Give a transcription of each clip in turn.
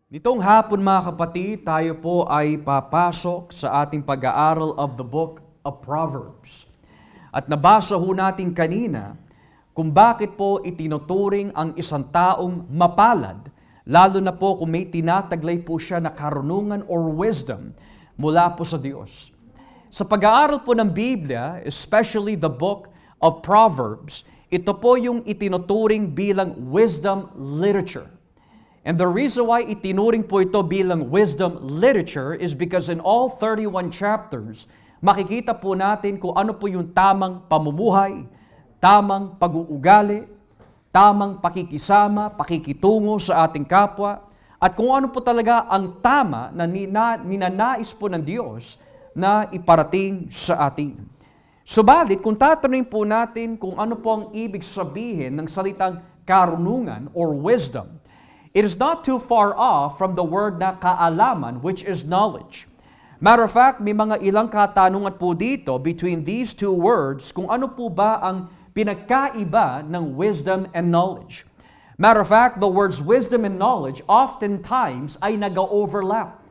Nitong hapon mga kapatid, tayo po ay papasok sa ating pag-aaral of the book of Proverbs. At nabasa ho natin kanina kung bakit po itinuturing ang isang taong mapalad, lalo na po kung may tinataglay po siya na karunungan or wisdom mula po sa Diyos. Sa pag-aaral po ng Biblia, especially the book of Proverbs, ito po yung itinuturing bilang wisdom literature. And the reason why itinuring po ito bilang wisdom literature is because in all 31 chapters, makikita po natin kung ano po yung tamang pamumuhay, tamang pag-uugali, tamang pakikisama, pakikitungo sa ating kapwa, at kung ano po talaga ang tama na ninanais po ng Diyos na iparating sa atin. Subalit, kung tatanungin po natin kung ano po ang ibig sabihin ng salitang karunungan or wisdom, it is not too far off from the word na kaalaman, which is knowledge. Matter of fact, may mga ilang katanungan po dito between these two words kung ano po ba ang pinagkaiba ng wisdom and knowledge. Matter of fact, the words wisdom and knowledge oftentimes ay nag-overlap.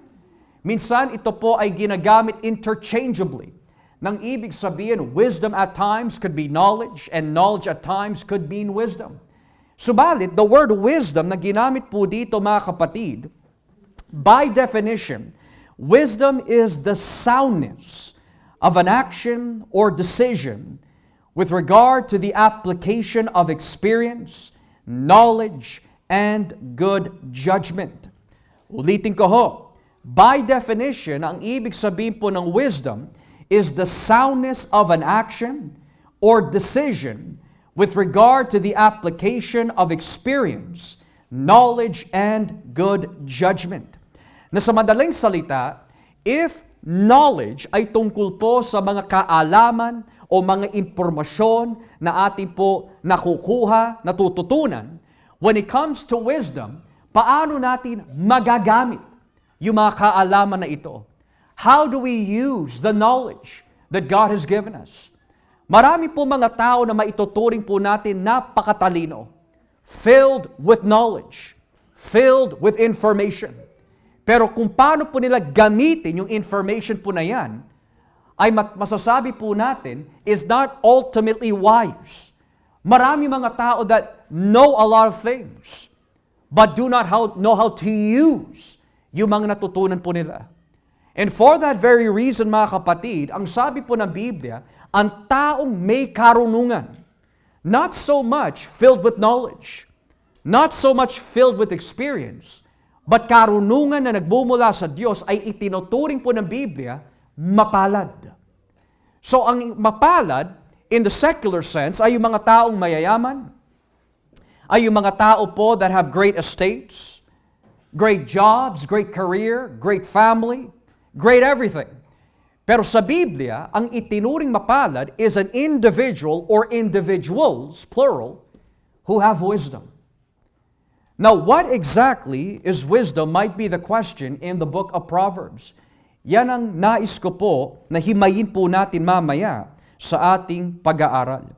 Minsan ito po ay ginagamit interchangeably. Nang ibig sabihin, wisdom at times could be knowledge and knowledge at times could mean wisdom. Subalit, the word wisdom na ginamit po dito mga kapatid, by definition, wisdom is the soundness of an action or decision with regard to the application of experience, knowledge, and good judgment. Ulitin ko ho, by definition, ang ibig sabihin po ng wisdom is the soundness of an action or decision with regard to the application of experience, knowledge, and good judgment. Na sa madaling salita, if knowledge ay tungkol po sa mga kaalaman o mga impormasyon na ating po nakukuha, natututunan, when it comes to wisdom, paano natin magagamit yung mga kaalaman na ito? How do we use the knowledge that God has given us? Marami po mga tao na maituturing po natin napakatalino, filled with knowledge, filled with information. Pero kung paano po nila gamitin yung information po na yan, ay masasabi po natin is not ultimately wise. Marami mga tao that know a lot of things, but do not know how to use yung mga natutunan po nila. And for that very reason mga kapatid, ang sabi po ng Biblia, ang taong may karunungan, not so much filled with knowledge, not so much filled with experience, but karunungan na nagbumula sa Diyos ay itinuturing po ng Biblia, mapalad. So ang mapalad, in the secular sense, ay yung mga taong mayayaman, ay yung mga tao po that have great estates, great jobs, great career, great family, great everything. Pero sa Biblia, ang itinuring mapalad is an individual or individuals, plural, who have wisdom. Now, what exactly is wisdom might be the question in the book of Proverbs. Yan ang nais ko po na himayin po natin mamaya sa ating pag-aaral.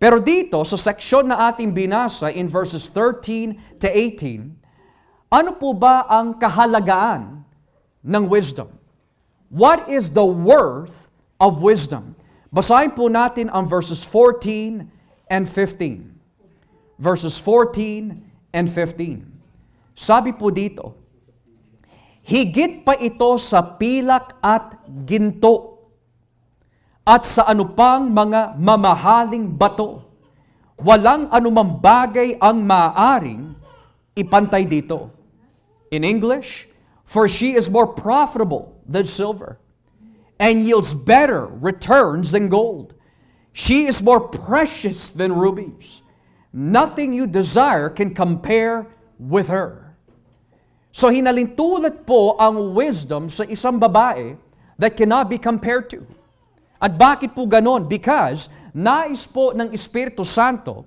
Pero dito, sa seksyon na ating binasa in verses 13 to 18, ano po ba ang kahalagaan ng wisdom? What is the worth of wisdom? Basahin po natin ang verses 14 and 15. Verses 14 and 15. Sabi po dito, higit pa ito sa pilak at ginto at sa anupang mga mamahaling bato. Walang anumang bagay ang maaaring ipantay dito. In English, for she is more profitable than silver, and yields better returns than gold. She is more precious than rubies. Nothing you desire can compare with her. So hinalintulad po ang wisdom sa isang babae that cannot be compared to. At bakit po ganon? Because nais po ng Espiritu Santo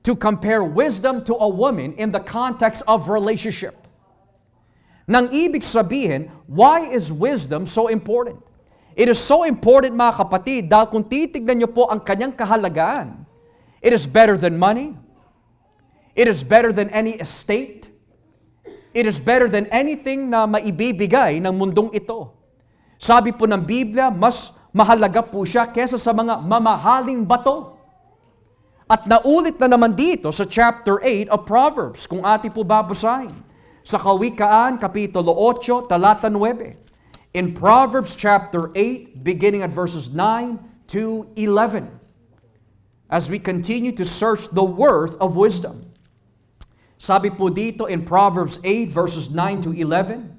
to compare wisdom to a woman in the context of relationship. Nang ibig sabihin, why is wisdom so important? It is so important mga kapatid dahil kung titignan niyo po ang kanyang kahalagaan, it is better than money, it is better than any estate, It is better than anything na maibibigay ng mundong ito. Sabi po ng Biblia, mas mahalaga po siya kesa sa mga mamahaling bato. At naulit na naman dito sa chapter 8 of Proverbs, kung ating po babasahin. Sa Kawikaan, Kapitulo 8, talata 9. In Proverbs chapter 8, beginning at verses 9 to 11. As we continue to search the worth of wisdom. Sabi po dito in Proverbs 8 verses 9 to 11,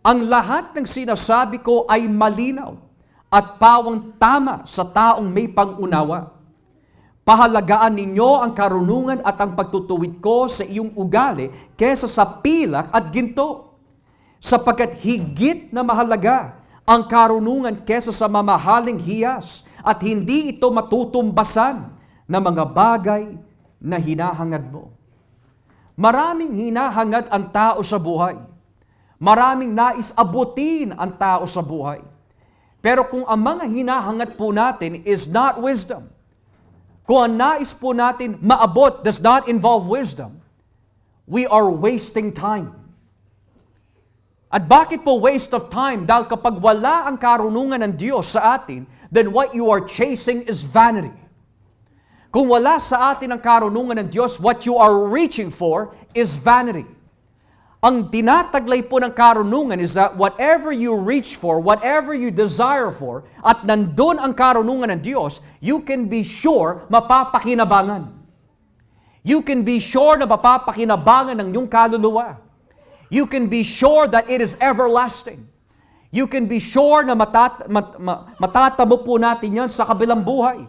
ang lahat ng sinasabi ko ay malinaw at pawang tama sa taong may pangunawa. Pahalagaan ninyo ang karunungan at ang pagtutuwid ko sa iyong ugali kesa sa pilak at ginto. Sapagkat higit na mahalaga ang karunungan kesa sa mamahaling hiyas at hindi ito matutumbasan ng mga bagay na hinahangad mo. Maraming hinahangad ang tao sa buhay. Maraming nais abutin ang tao sa buhay. Pero kung ang mga hinahangad po natin is not wisdom, kung ang nais po natin maabot does not involve wisdom, we are wasting time. At bakit po waste of time? Dahil kapag wala ang karunungan ng Diyos sa atin, then what you are chasing is vanity. Kung wala sa atin ang karunungan ng Diyos, what you are reaching for is vanity. Ang tinataglay po ng karunungan is that whatever you reach for, whatever you desire for, at nandun ang karunungan ng Diyos, you can be sure mapapakinabangan. You can be sure na mapapakinabangan ng iyong kaluluwa. You can be sure that it is everlasting. You can be sure na matatamo po natin yan sa kabilang buhay.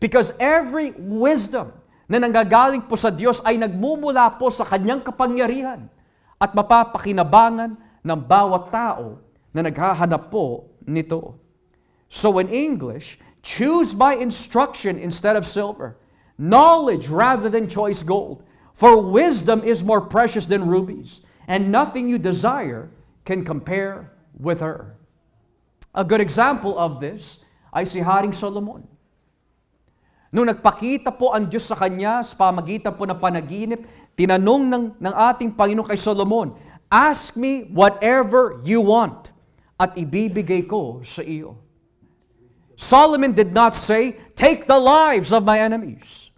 Because every wisdom na nanggagaling po sa Diyos ay nagmumula po sa Kanyang kapangyarihan at mapapakinabangan ng bawat tao na naghahanap po nito. So in English, choose by instruction instead of silver, knowledge rather than choice gold, for wisdom is more precious than rubies, and nothing you desire can compare with her. A good example of this ay si Haring Solomon. Nung nagpakita po ang Diyos sa kanya sa pamagitan po ng panaginip, tinanong ng ating Panginoon kay Solomon, ask me whatever you want at ibibigay ko sa iyo. Solomon did not say, take the lives of my enemies.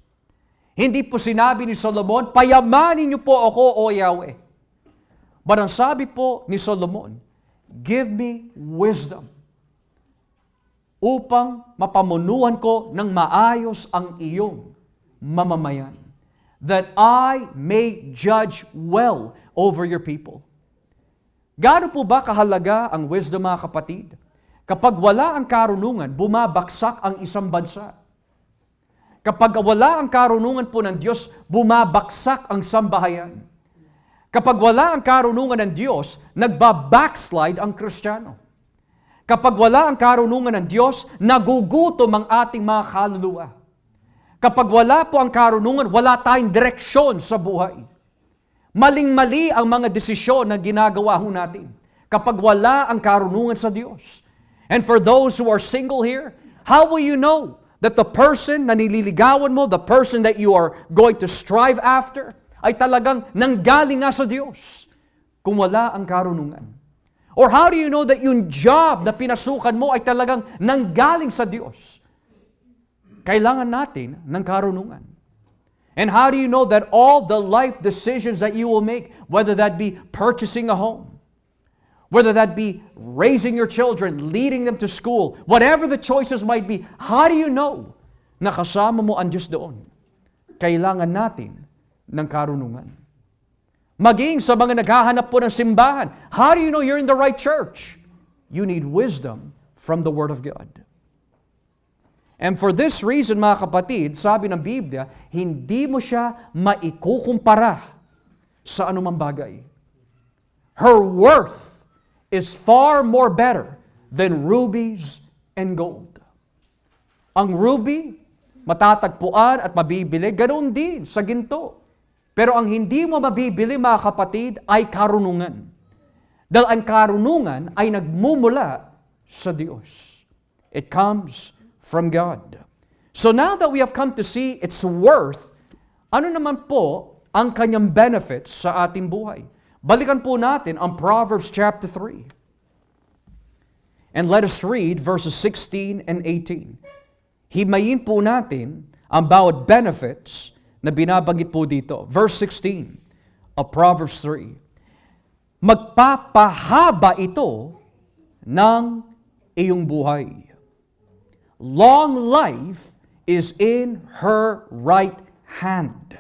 Hindi po sinabi ni Solomon, payamanin niyo po ako, O Yahweh. But ang sabi po ni Solomon, give me wisdom upang mapamunuan ko ng maayos ang iyong mamamayan, that I may judge well over your people. Gaano po ba kahalaga ang wisdom, mga kapatid? Kapag wala ang karunungan, bumabaksak ang isang bansa. Kapag wala ang karunungan po ng Diyos, bumabaksak ang sambahayan. Kapag wala ang karunungan ng Diyos, nagbabackslide ang Kristiyano. Kapag wala ang karunungan ng Diyos, nagugutom ang ating mga kaluluwa. Kapag wala po ang karunungan, wala tayong direksyon sa buhay. Maling-mali ang mga desisyon na ginagawa ho natin kapag wala ang karunungan sa Diyos. And for those who are single here, how will you know that the person na nililigawan mo, the person that you are going to strive after, ay talagang nanggaling nga sa Diyos kung wala ang karunungan? Or how do you know that yung job na pinasukan mo ay talagang nanggaling sa Diyos? Kailangan natin ng karunungan. And how do you know that all the life decisions that you will make, whether that be purchasing a home, whether that be raising your children, leading them to school, whatever the choices might be, how do you know na kasama mo ang Diyos doon? Kailangan natin ng karunungan. Maging sa mga naghahanap po ng simbahan, how do you know you're in the right church? You need wisdom from the Word of God. And for this reason, mga kapatid, sabi ng Biblia, hindi mo siya maikukumpara sa anumang bagay. Her worth is far more better than rubies and gold. Ang ruby, matatagpuan at mabibili, ganoon din sa ginto. Pero ang hindi mo mabibili, mga kapatid, ay karunungan. Dahil ang karunungan ay nagmumula sa Diyos. It comes from God. So now that we have come to see its worth, ano naman po ang kanyang benefits sa ating buhay? Balikan po natin ang Proverbs chapter 3. And let us read verses 16 and 18. Himayin po natin ang bawat benefits na binabanggit po dito. Verse 16 of Proverbs 3. Magpapahaba ito ng iyong buhay. Long life is in her right hand.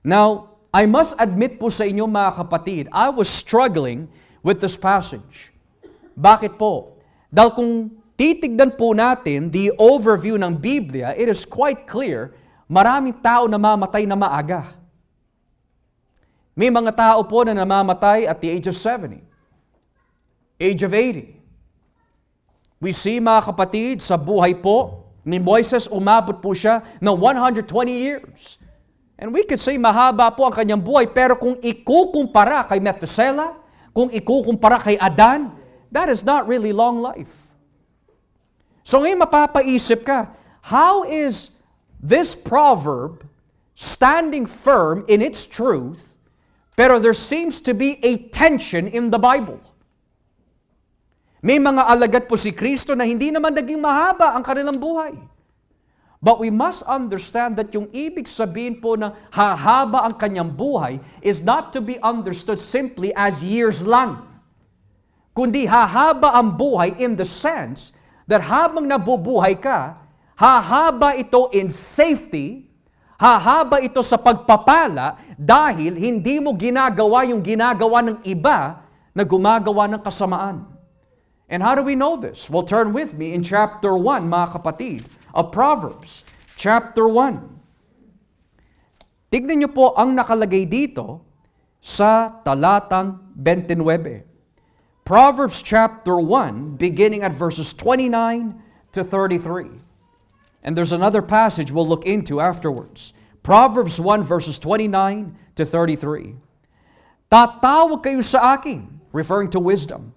Now, I must admit po sa inyo mga kapatid, I was struggling with this passage. Bakit po? Dahil kung titignan po natin the overview ng Biblia, it is quite clear, maraming tao namamatay na maaga. May mga tao po na namamatay at the age of 70, age of 80. We see mga kapatid, sa buhay po ni Moises, umabot po siya ng 120 years. And we could say mahaba po ang kanyang buhay, pero kung ikukumpara kay Methuselah, kung ikukumpara kay Adan, that is not really long life. So ngayon mapapaisip ka, how is this proverb standing firm in its truth, pero there seems to be a tension in the Bible? May mga alagad po si Kristo na hindi naman naging mahaba ang kanilang buhay. But we must understand that yung ibig sabihin po ng hahaba ang kanyang buhay is not to be understood simply as years lang. Kundi hahaba ang buhay in the sense that habang nabubuhay ka, hahaba ito in safety, hahaba ito sa pagpapala dahil hindi mo ginagawa yung ginagawa ng iba na gumagawa ng kasamaan. And how do we know this? Well, turn with me in chapter 1, mga kapatid, of Proverbs. Chapter 1. Tignan niyo po ang nakalagay dito sa talatang 29. Proverbs chapter 1, beginning at verses 29 to 33. And there's another passage we'll look into afterwards. Proverbs 1, verses 29 to 33. Tatawag kayo sa akin, referring to wisdom,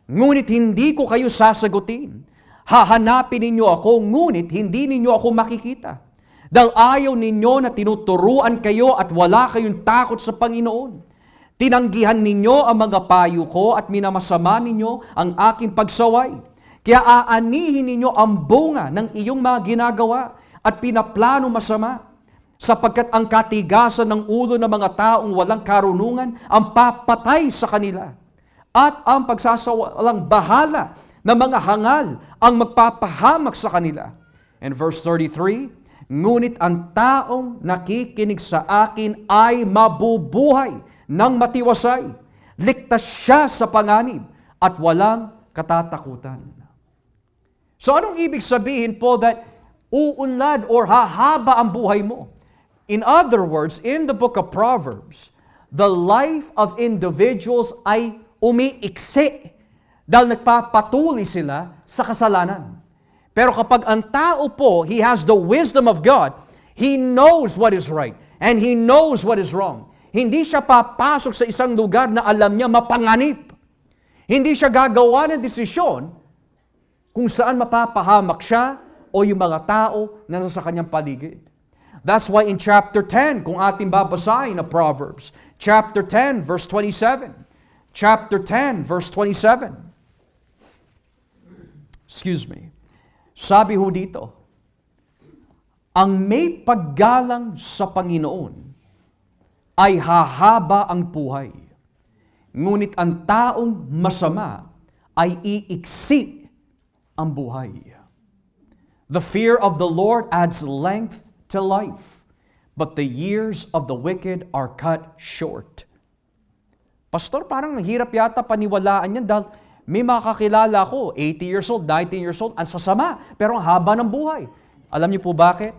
ngunit hindi ko kayo sasagutin. Hahanapin ninyo ako, ngunit hindi ninyo ako makikita. Dahil ayaw ninyo na tinuturuan kayo at wala kayong takot sa Panginoon. Tinanggihan ninyo ang mga payo ko at minamasama ninyo ang aking pagsaway. Kaya aanihin ninyo ang bunga ng iyong mga ginagawa at pinaplano masama. Sapagkat ang katigasan ng ulo ng mga taong walang karunungan ang papatay sa kanila. At ang pagsasawalang bahala ng mga hangal ang magpapahamak sa kanila. And verse 33, ngunit ang taong nakikinig sa akin ay mabubuhay ng matiwasay. Ligtas siya sa panganib at walang katatakutan. So anong ibig sabihin po that uunlad or hahaba ang buhay mo? In other words, in the book of Proverbs, the life of individuals ay umiiksi dahil nagpapatuloy sila sa kasalanan. Pero kapag ang tao po, he has the wisdom of God, he knows what is right and he knows what is wrong. Hindi siya papasok sa isang lugar na alam niya mapanganib. Hindi siya gagawa ng desisyon kung saan mapapahamak siya o yung mga tao na nasa kanyang paligid. That's why in chapter 10, kung ating babasahin na Proverbs, chapter 10, verse 27, chapter 10, verse 27. Excuse me. Sabi ho dito, ang may paggalang sa Panginoon ay hahaba ang buhay. Ngunit ang taong masama ay iiksi ang buhay. The fear of the Lord adds length to life, but the years of the wicked are cut short. Pastor, parang hirap yata paniwalaan yan dahil may makakilala ko, 80 years old, 19 years old, ang sasama, pero ang haba ng buhay. Alam niyo po bakit?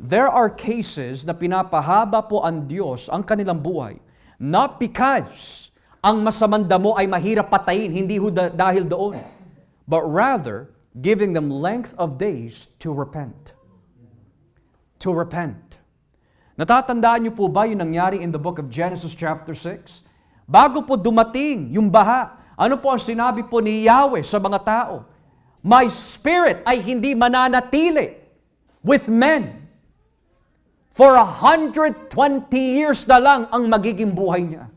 There are cases na pinapahaba po ang Diyos ang kanilang buhay, not because ang masamang damo ay mahirap patayin, hindi ho dahil doon, but rather giving them length of days to repent. To repent. Natatandaan niyo po ba yung nangyari in the book of Genesis chapter 6? Bago po dumating yung baha, ano po ang sinabi po ni Yahweh sa mga tao? My spirit ay hindi mananatili with men. For 120 years na lang ang magiging buhay niya.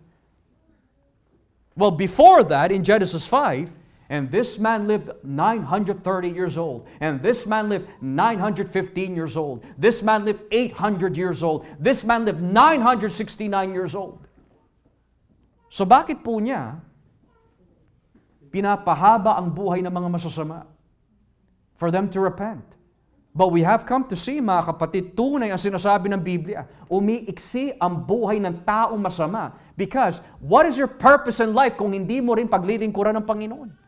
Well, before that, in Genesis 5, and this man lived 930 years old. And this man lived 915 years old. This man lived 800 years old. This man lived 969 years old. So bakit po niya pinapahaba ang buhay ng mga masasama? For them to repent. But we have come to see, mga kapatid, tunay ang sinasabi ng Biblia. Umiiksi ang buhay ng taong masama. Because what is your purpose in life kung hindi mo rin paglilingkuran ng Panginoon?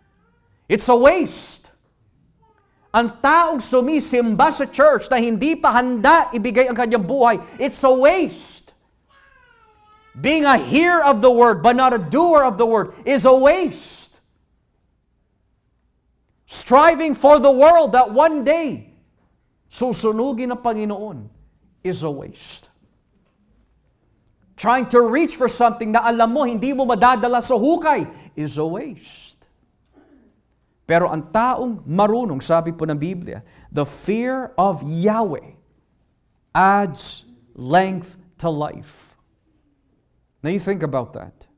It's a waste. Ang taong sumisimba sa church na hindi pa handa ibigay ang kanyang buhay, it's a waste. Being a hearer of the word but not a doer of the word is a waste. Striving for the world that one day susunugin ng Panginoon is a waste. Trying to reach for something na alam mo hindi mo madadala sa hukay is a waste. Pero ang taong marunong, sabi po ng Biblia, the fear of Yahweh adds length to life. Now you think about that.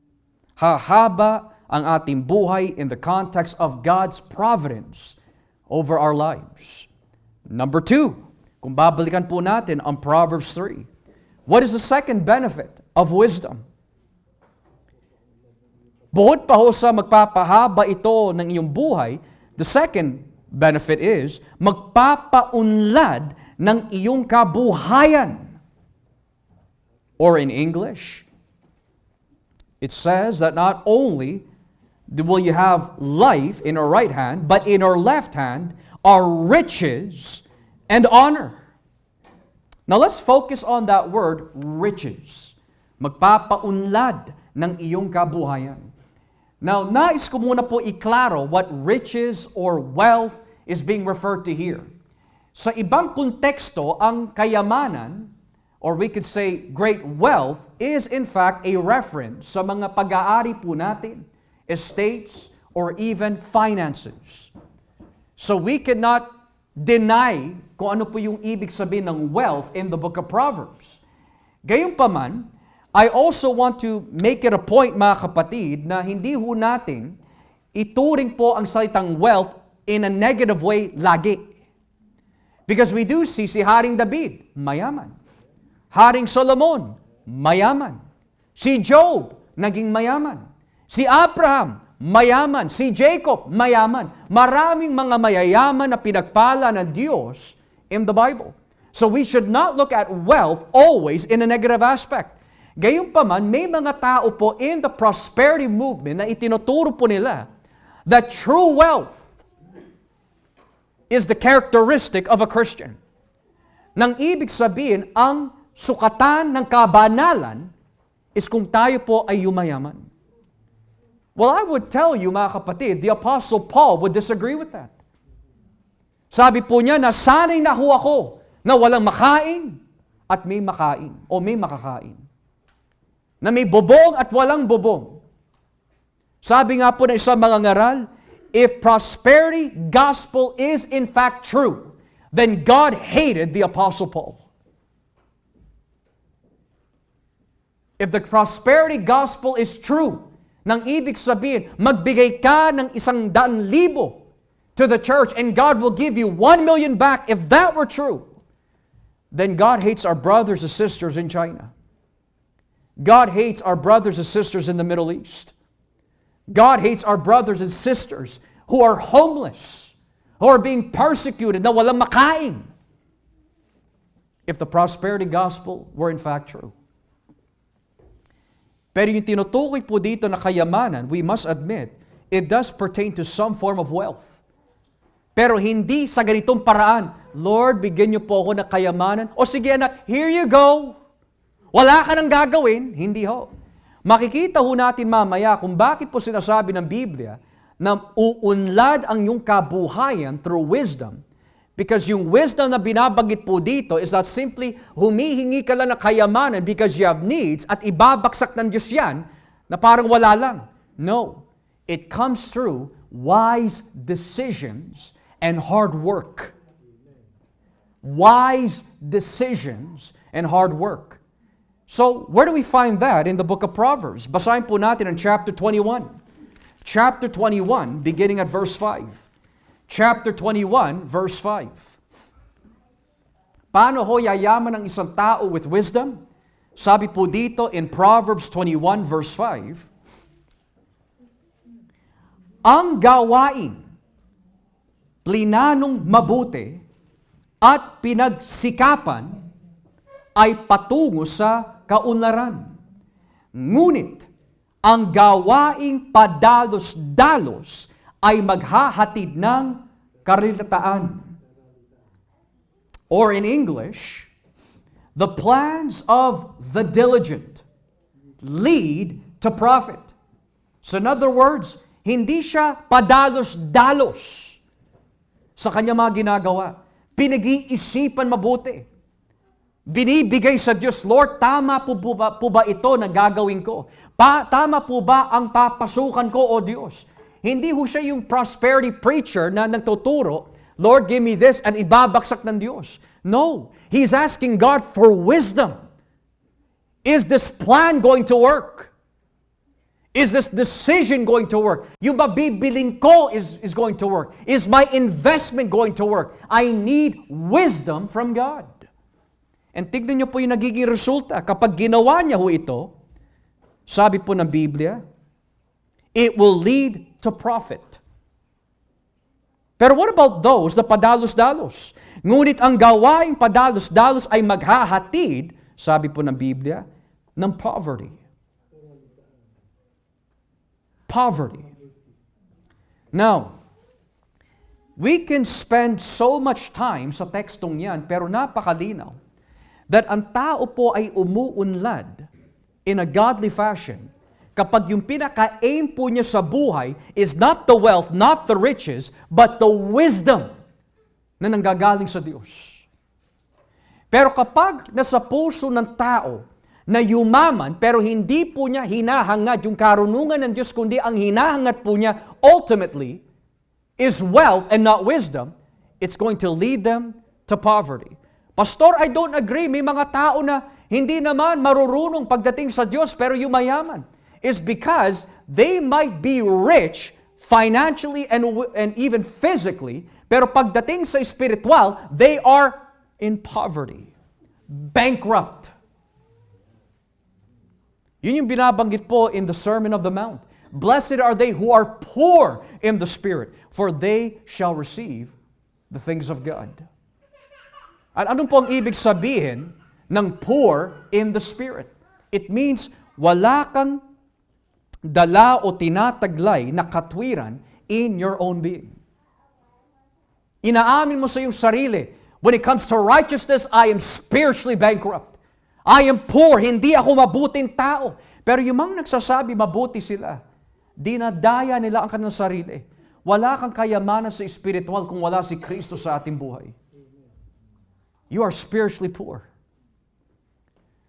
Hahaba ang ating buhay in the context of God's providence over our lives. Number 2, kung babalikan po natin ang Proverbs 3, what is the second benefit of wisdom? Bukod pa ho sa magpapahaba ito ng iyong buhay, the second benefit is magpapaunlad ng iyong kabuhayan. Or in English, it says that not only will you have life in our right hand, but in our left hand are riches and honor. Now let's focus on that word, riches. Magpapaunlad ng iyong kabuhayan. Now, nais ko muna po iklaro what riches or wealth is being referred to here. Sa ibang konteksto, ang kayamanan, or we could say great wealth, is in fact a reference sa mga pag-aari po natin, estates, or even finances. So we cannot deny kung ano po yung ibig sabihin ng wealth in the book of Proverbs. Gayunpaman, I also want to make it a point, mga kapatid, na hindi ho natin ituring po ang salitang wealth in a negative way lagi. Because we do see si Haring David, mayaman. Haring Solomon, mayaman. Si Job, naging mayaman. Si Abraham, mayaman. Si Jacob, mayaman. Maraming mga mayayaman na pinagpala ng Diyos in the Bible. So we should not look at wealth always in a negative aspect. Gayunpaman, may mga tao po in the prosperity movement na itinuturo po nila that true wealth is the characteristic of a Christian. Nang ibig sabihin, ang sukatan ng kabanalan is kung tayo po ay yumayaman. Well, I would tell you, mga kapatid, the Apostle Paul would disagree with that. Sabi po niya na sana'y naho ako na walang makain at may makain o may makakain. Na may bubong at walang bubong. Sabi nga po ng isang mga ngaral, if prosperity gospel is in fact true, then God hated the Apostle Paul. If the prosperity gospel is true, nang ibig sabihin, magbigay ka ng 100,000 to the church and God will give you 1 million back, if that were true, then God hates our brothers and sisters in China. God hates our brothers and sisters in the Middle East. God hates our brothers and sisters who are homeless, who are being persecuted, na walang makain. If the prosperity gospel were in fact true. Pero yung tinutukoy po dito na kayamanan, we must admit, it does pertain to some form of wealth. Pero hindi sa ganitong paraan, Lord, bigyan niyo po ako ng kayamanan. O sige anak, here you go. Wala ka nang gagawin, hindi ho. Makikita ho natin mamaya kung bakit po sinasabi ng Biblia na uunlad ang iyong kabuhayan through wisdom. Because yung wisdom na binabanggit po dito is not simply humihingi ka lang ng kayamanan because you have needs at ibabaksak ng Diyos yan na parang wala lang. No. It comes through wise decisions and hard work. Wise decisions and hard work. So, where do we find that in the book of Proverbs? Basahin po natin ang chapter 21. Chapter 21, beginning at verse 5. Chapter 21, verse 5. Paano ho yayaman ang isang tao with wisdom? Sabi po dito in Proverbs 21, verse 5, ang gawain, plinanong mabuti, at pinagsikapan ay patungo sa kaunlaran. Ngunit, ang gawaing padalos-dalos ay maghahatid ng karilitaan. Or in English, the plans of the diligent lead to profit. So in other words, hindi siya padalos-dalos sa kanya mga ginagawa. Pinag-iisipan mabuti. Binibigay sa Diyos, Lord, tama po ba ito na gagawin ko? Tama po ba ang papasukan ko, O Diyos? Hindi ho siya yung prosperity preacher na nagtuturo, Lord, give me this, and ibabagsak ng Diyos. No, he's asking God for wisdom. Is this plan going to work? Is this decision going to work? Yung mabibiling ko is going to work. Is my investment going to work? I need wisdom from God. And tignan niyo po yung nagiging resulta. Kapag ginawa niya ho ito, sabi po ng Biblia, it will lead to profit. Pero what about those na padalos-dalos? Ngunit ang gawaing padalos-dalos ay maghahatid, sabi po ng Biblia, ng poverty. Poverty. Now, we can spend so much time sa tekstong yan, pero napakalinaw that ang tao po ay umuunlad in a godly fashion kapag yung pinaka-aim po niya sa buhay is not the wealth, not the riches, but the wisdom na nanggagaling sa Diyos. Pero kapag nasa puso ng tao na yumaman, pero hindi po niya hinahangad yung karunungan ng Diyos, kundi ang hinahangad po niya ultimately is wealth and not wisdom, it's going to lead them to poverty. Pastor, I don't agree. May mga tao na hindi naman marurunong pagdating sa Diyos pero yumayaman. It's because they might be rich financially and even physically, pero pagdating sa spiritual, they are in poverty, bankrupt. Yun yung binabanggit po in the Sermon of the Mount. Blessed are they who are poor in the spirit, for they shall receive the things of God. At anong po ang ibig sabihin ng poor in the spirit? It means wala kang dala o tinataglay na katwiran in your own being. Inaamin mo sa iyong sarili, when it comes to righteousness, I am spiritually bankrupt. I am poor, hindi ako mabuting tao. Pero yung mga nagsasabi mabuti sila, dinadaya nila ang kanilang sarili. Wala kang kayamanan sa spiritual kung wala si Kristo sa ating buhay. You are spiritually poor.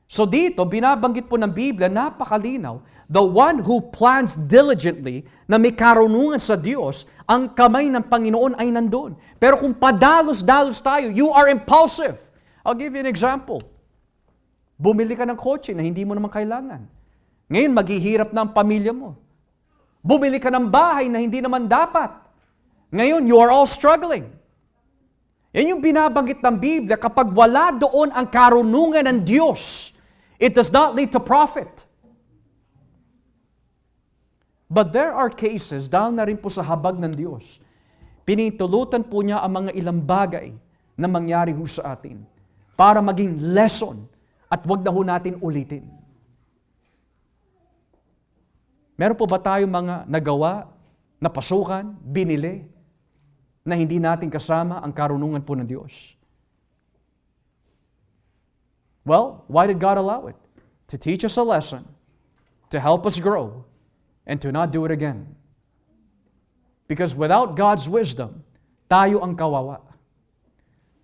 So dito, binabanggit po ng Biblia, napakalinaw, the one who plans diligently na may karunungan sa Diyos, ang kamay ng Panginoon ay nandun. Pero kung padalos-dalos tayo, you are impulsive. I'll give you an example. Bumili ka ng kotse na hindi mo naman kailangan. Ngayon, maghihirap na ang pamilya mo. Bumili ka ng bahay na hindi naman dapat. Ngayon, you are all struggling. Yan yung binabanggit ng Biblia, kapag wala doon ang karunungan ng Diyos, it does not lead to profit. But there are cases, dahil na rin po sa habag ng Diyos, pinitulutan po niya ang mga ilang bagay na mangyari ho sa atin para maging lesson at wag na ho natin ulitin. Meron po ba tayong mga nagawa, napasukan, binili, na hindi natin kasama ang karunungan po ng Diyos? Well, why did God allow it? To teach us a lesson, to help us grow, and to not do it again. Because without God's wisdom, tayo ang kawawa.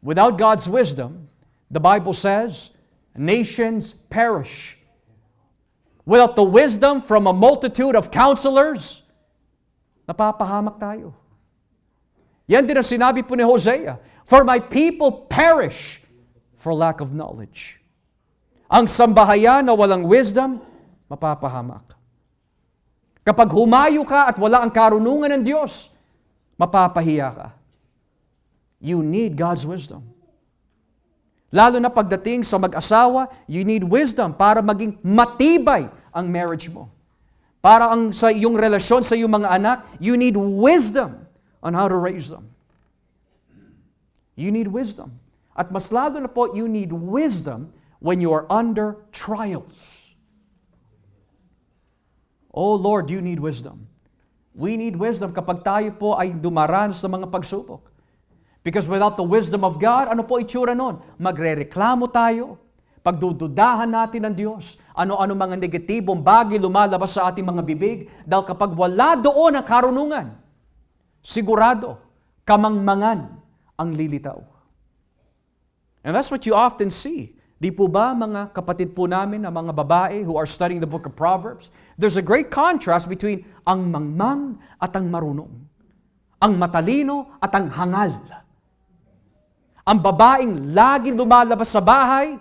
Without God's wisdom, the Bible says, nations perish. Without the wisdom from a multitude of counselors, napapahamak tayo. Yan din ang sinabi po ni Hosea, for my people perish for lack of knowledge. Ang sambahayan na walang wisdom, mapapahamak. Kapag humayo ka at wala ang karunungan ng Diyos, mapapahiya ka. You need God's wisdom. Lalo na pagdating sa mag-asawa, you need wisdom para maging matibay ang marriage mo. Para sa iyong relasyon sa iyong mga anak, you need wisdom on how to raise them. You need wisdom. At mas lalo na po, you need wisdom when you are under trials. Oh Lord, you need wisdom. We need wisdom kapag tayo po ay dumaranas sa mga pagsubok. Because without the wisdom of God, ano po itsura nun? Magrereklamo tayo. Pagdududahan natin ng Diyos. Ano-ano mga negatibong bagay lumalabas sa ating mga bibig. Dahil kapag wala doon ang karunungan, sigurado, kamangmangan ang lilitaw. And that's what you often see. Di po ba mga kapatid po namin na mga babae who are studying the book of Proverbs? There's a great contrast between ang mangmang at ang marunong. Ang matalino at ang hangal. Ang babaeng laging lumalabas sa bahay,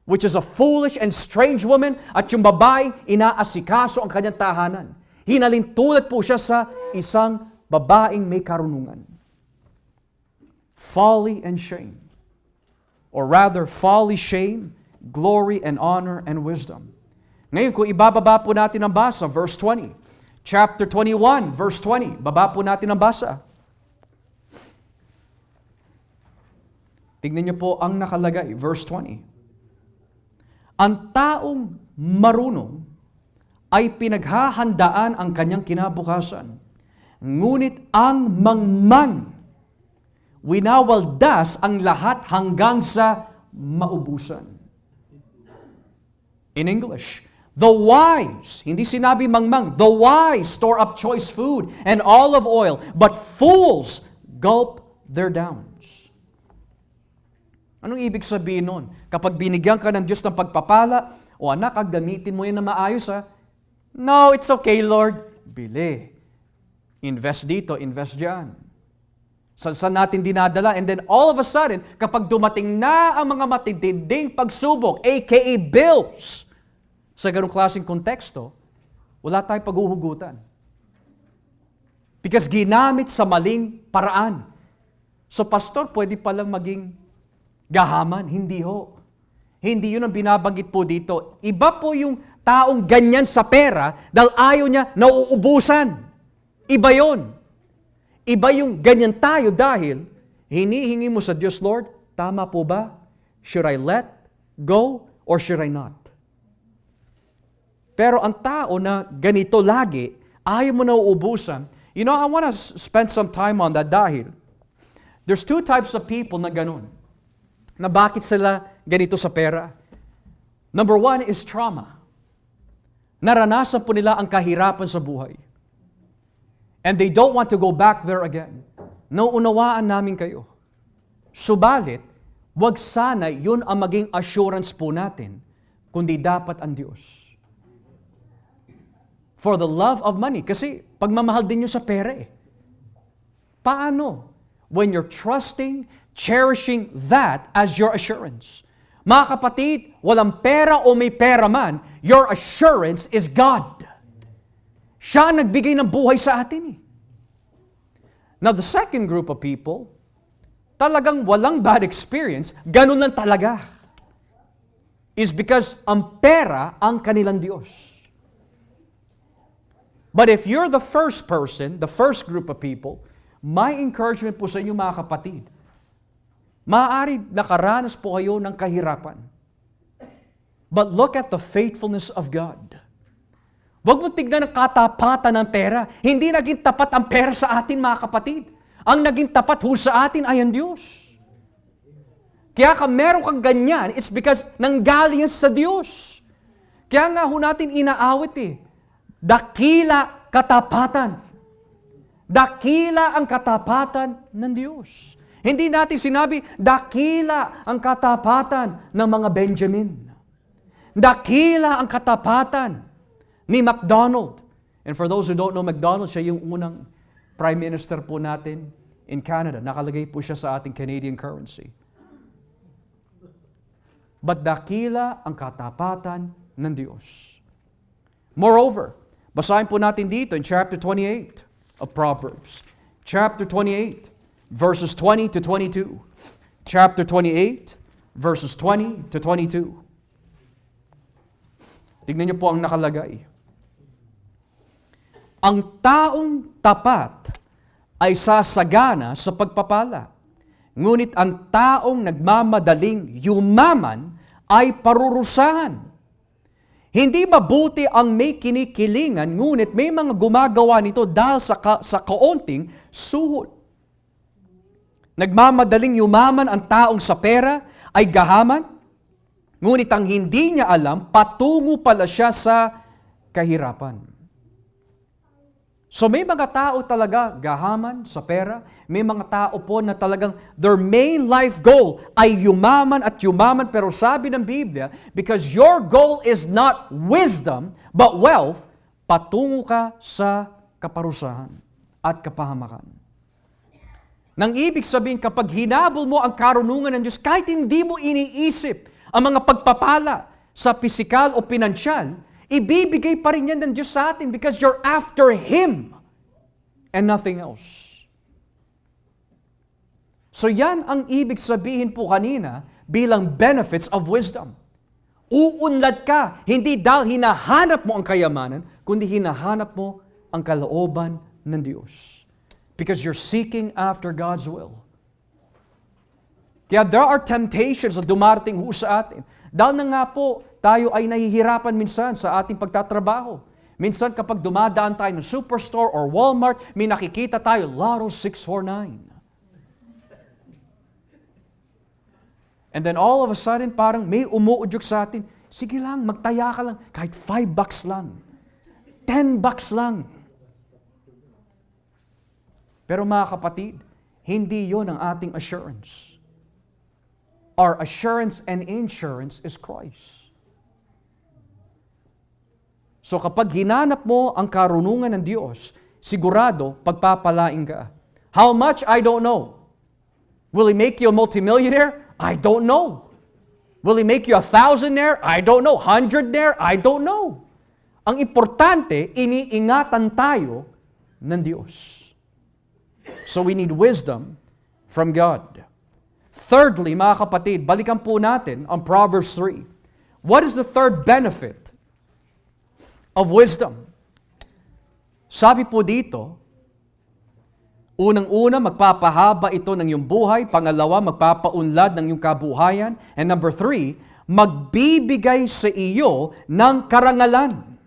which is a foolish and strange woman, at yung babaeng inaasikaso ang kanyang tahanan. Hinalintulad po siya sa isang babaeng may karunungan. Folly and shame. Or rather, folly, shame, glory, and honor, and wisdom. Ngayon, kung ibababa po natin ang basa, verse 20. Chapter 21, verse 20. Baba po natin ang basa. Tignan niyo po ang nakalagay, verse 20. Ang taong marunong ay pinaghahandaan ang kanyang kinabukasan. Ngunit ang mangmang, winawaldas ang lahat hanggang sa maubusan. In English, the wise, hindi sinabi mangmang, the wise store up choice food and olive oil, but fools gulp their downs. Anong ibig sabihin nun? Kapag binigyan ka ng Diyos ng pagpapala, o anak, gamitin mo yan na maayos ha. No, it's okay, Lord. Bili. Invest dito, invest dyan. Saan natin dinadala? And then all of a sudden, kapag dumating na ang mga matitinding pagsubok, aka bills, sa ganong klaseng konteksto, wala tayong paghuhugutan. Because ginamit sa maling paraan. So pastor, pwede palang maging gahaman. Hindi ho. Hindi yun ang binabanggit po dito. Iba po yung taong ganyan sa pera dahil ayaw niya nauubusan. Iba yun. Iba yung ganyan tayo dahil hinihingi mo sa Diyos, Lord, tama po ba? Should I let go or should I not? Pero ang tao na ganito lagi, ayaw mo na uubusan. You know, I want to spend some time on that dahil there's two types of people na ganun. Na bakit sila ganito sa pera? Number one is trauma. Naranasan po nila ang kahirapan sa buhay. And they don't want to go back there again. Nauunawaan namin kayo. Subalit, wag sana yun ang maging assurance po natin, kundi dapat ang Diyos. For the love of money. Kasi pagmamahal din nyo sa pera eh. Paano? When you're trusting, cherishing that as your assurance. Mga kapatid, walang pera o may pera man, your assurance is God. Siya ang nagbigay ng buhay sa atin eh. Now, the second group of people, talagang walang bad experience, ganun lang talaga. Is because ang pera ang kanilang Diyos. But if you're the first person, the first group of people, my encouragement po sa inyo mga kapatid, maaari nakaranas po kayo ng kahirapan. But look at the faithfulness of God. Huwag mo tignan ang katapatan ng pera. Hindi naging tapat ang pera sa atin, mga kapatid. Ang naging tapat ho sa atin ay ang Diyos. Kaya meron kang ganyan, it's because nanggaling yan sa Diyos. Kaya nga ho natin inaawit eh. Dakila katapatan. Dakila ang katapatan ng Diyos. Hindi natin sinabi, dakila ang katapatan ng mga Benjamin. Dakila ang katapatan ni MacDonald. And for those who don't know MacDonald, siya yung unang Prime Minister po natin in Canada. Nakalagay po siya sa ating Canadian currency. but dakila ang katapatan ng Diyos. Moreover, basahin po natin dito in chapter 28 of Proverbs. Chapter 28, verses 20 to 22. Chapter 28, verses 20 to 22. Tignan niyo po ang nakalagay. Ang taong tapat ay sasagana sa pagpapala. Ngunit ang taong nagmamadaling yumaman ay parurusahan. Hindi mabuti ang may kinikilingan, ngunit may mga gumagawa nito dahil sa kaunting suhol. Nagmamadaling yumaman ang taong sa pera ay gahaman, ngunit ang hindi niya alam, patungo pala siya sa kahirapan. So may mga tao talaga gahaman sa pera, may mga tao po na talagang their main life goal ay yumaman at yumaman, pero sabi ng Biblia, because your goal is not wisdom but wealth, patungo ka sa kaparusahan at kapahamakan. Nang ibig sabihin, kapag hinabol mo ang karunungan ng Diyos, kahit hindi mo iniisip ang mga pagpapala sa pisikal o pinansyal, ibibigay pa rin yan ng Diyos sa atin because you're after Him and nothing else. So yan ang ibig sabihin po kanina bilang benefits of wisdom. Uunlad ka, hindi dahil hinahanap mo ang kayamanan, kundi hinahanap mo ang kalooban ng Diyos. Because you're seeking after God's will. Kaya there are temptations na dumarating ho sa atin. Dahil na nga po, tayo ay nahihirapan minsan sa ating pagtatrabaho. Minsan kapag dumadaan tayo ng Superstore or Walmart, may nakikita tayo, Lotto 649. And then all of a sudden, parang may umuudyok sa atin, sige lang, magtaya ka lang, kahit $5 lang, $10 lang. Pero mga kapatid, hindi yon ang ating assurance. Our assurance and insurance is Christ. So kapag hinanap mo ang karunungan ng Diyos, sigurado pagpapalain ka. How much? I don't know. Will He make you a multimillionaire? I don't know. Will He make you a thousandaire? I don't know. Hundredaire? I don't know. Ang importante, iniingatan tayo ng Diyos. So we need wisdom from God. Thirdly, mga kapatid, balikan po natin ang Proverbs 3. What is the third benefit of wisdom? Sabi po dito, unang-una, magpapahaba ito ng iyong buhay. Pangalawa, magpapaunlad ng iyong kabuhayan. And number 3, magbibigay sa iyo ng karangalan.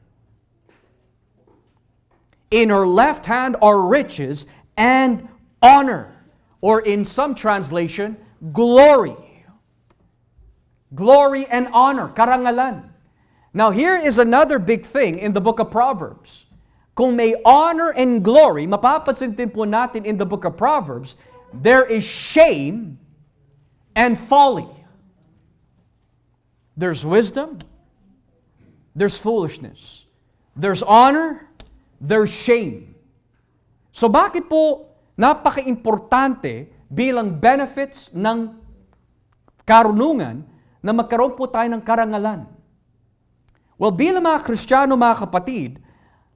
In her left hand are riches and honor. Or in some translation, glory. Glory and honor, karangalan. Now here is another big thing in the book of Proverbs. Kung may honor and glory, mapapansin din po natin in the book of Proverbs, there is shame and folly. There's wisdom, there's foolishness. There's honor, there's shame. So bakit po napaka-importante bilang benefits ng karunungan na magkaroon po tayo ng karangalan? Well, bilang mga Kristiyano, mga kapatid,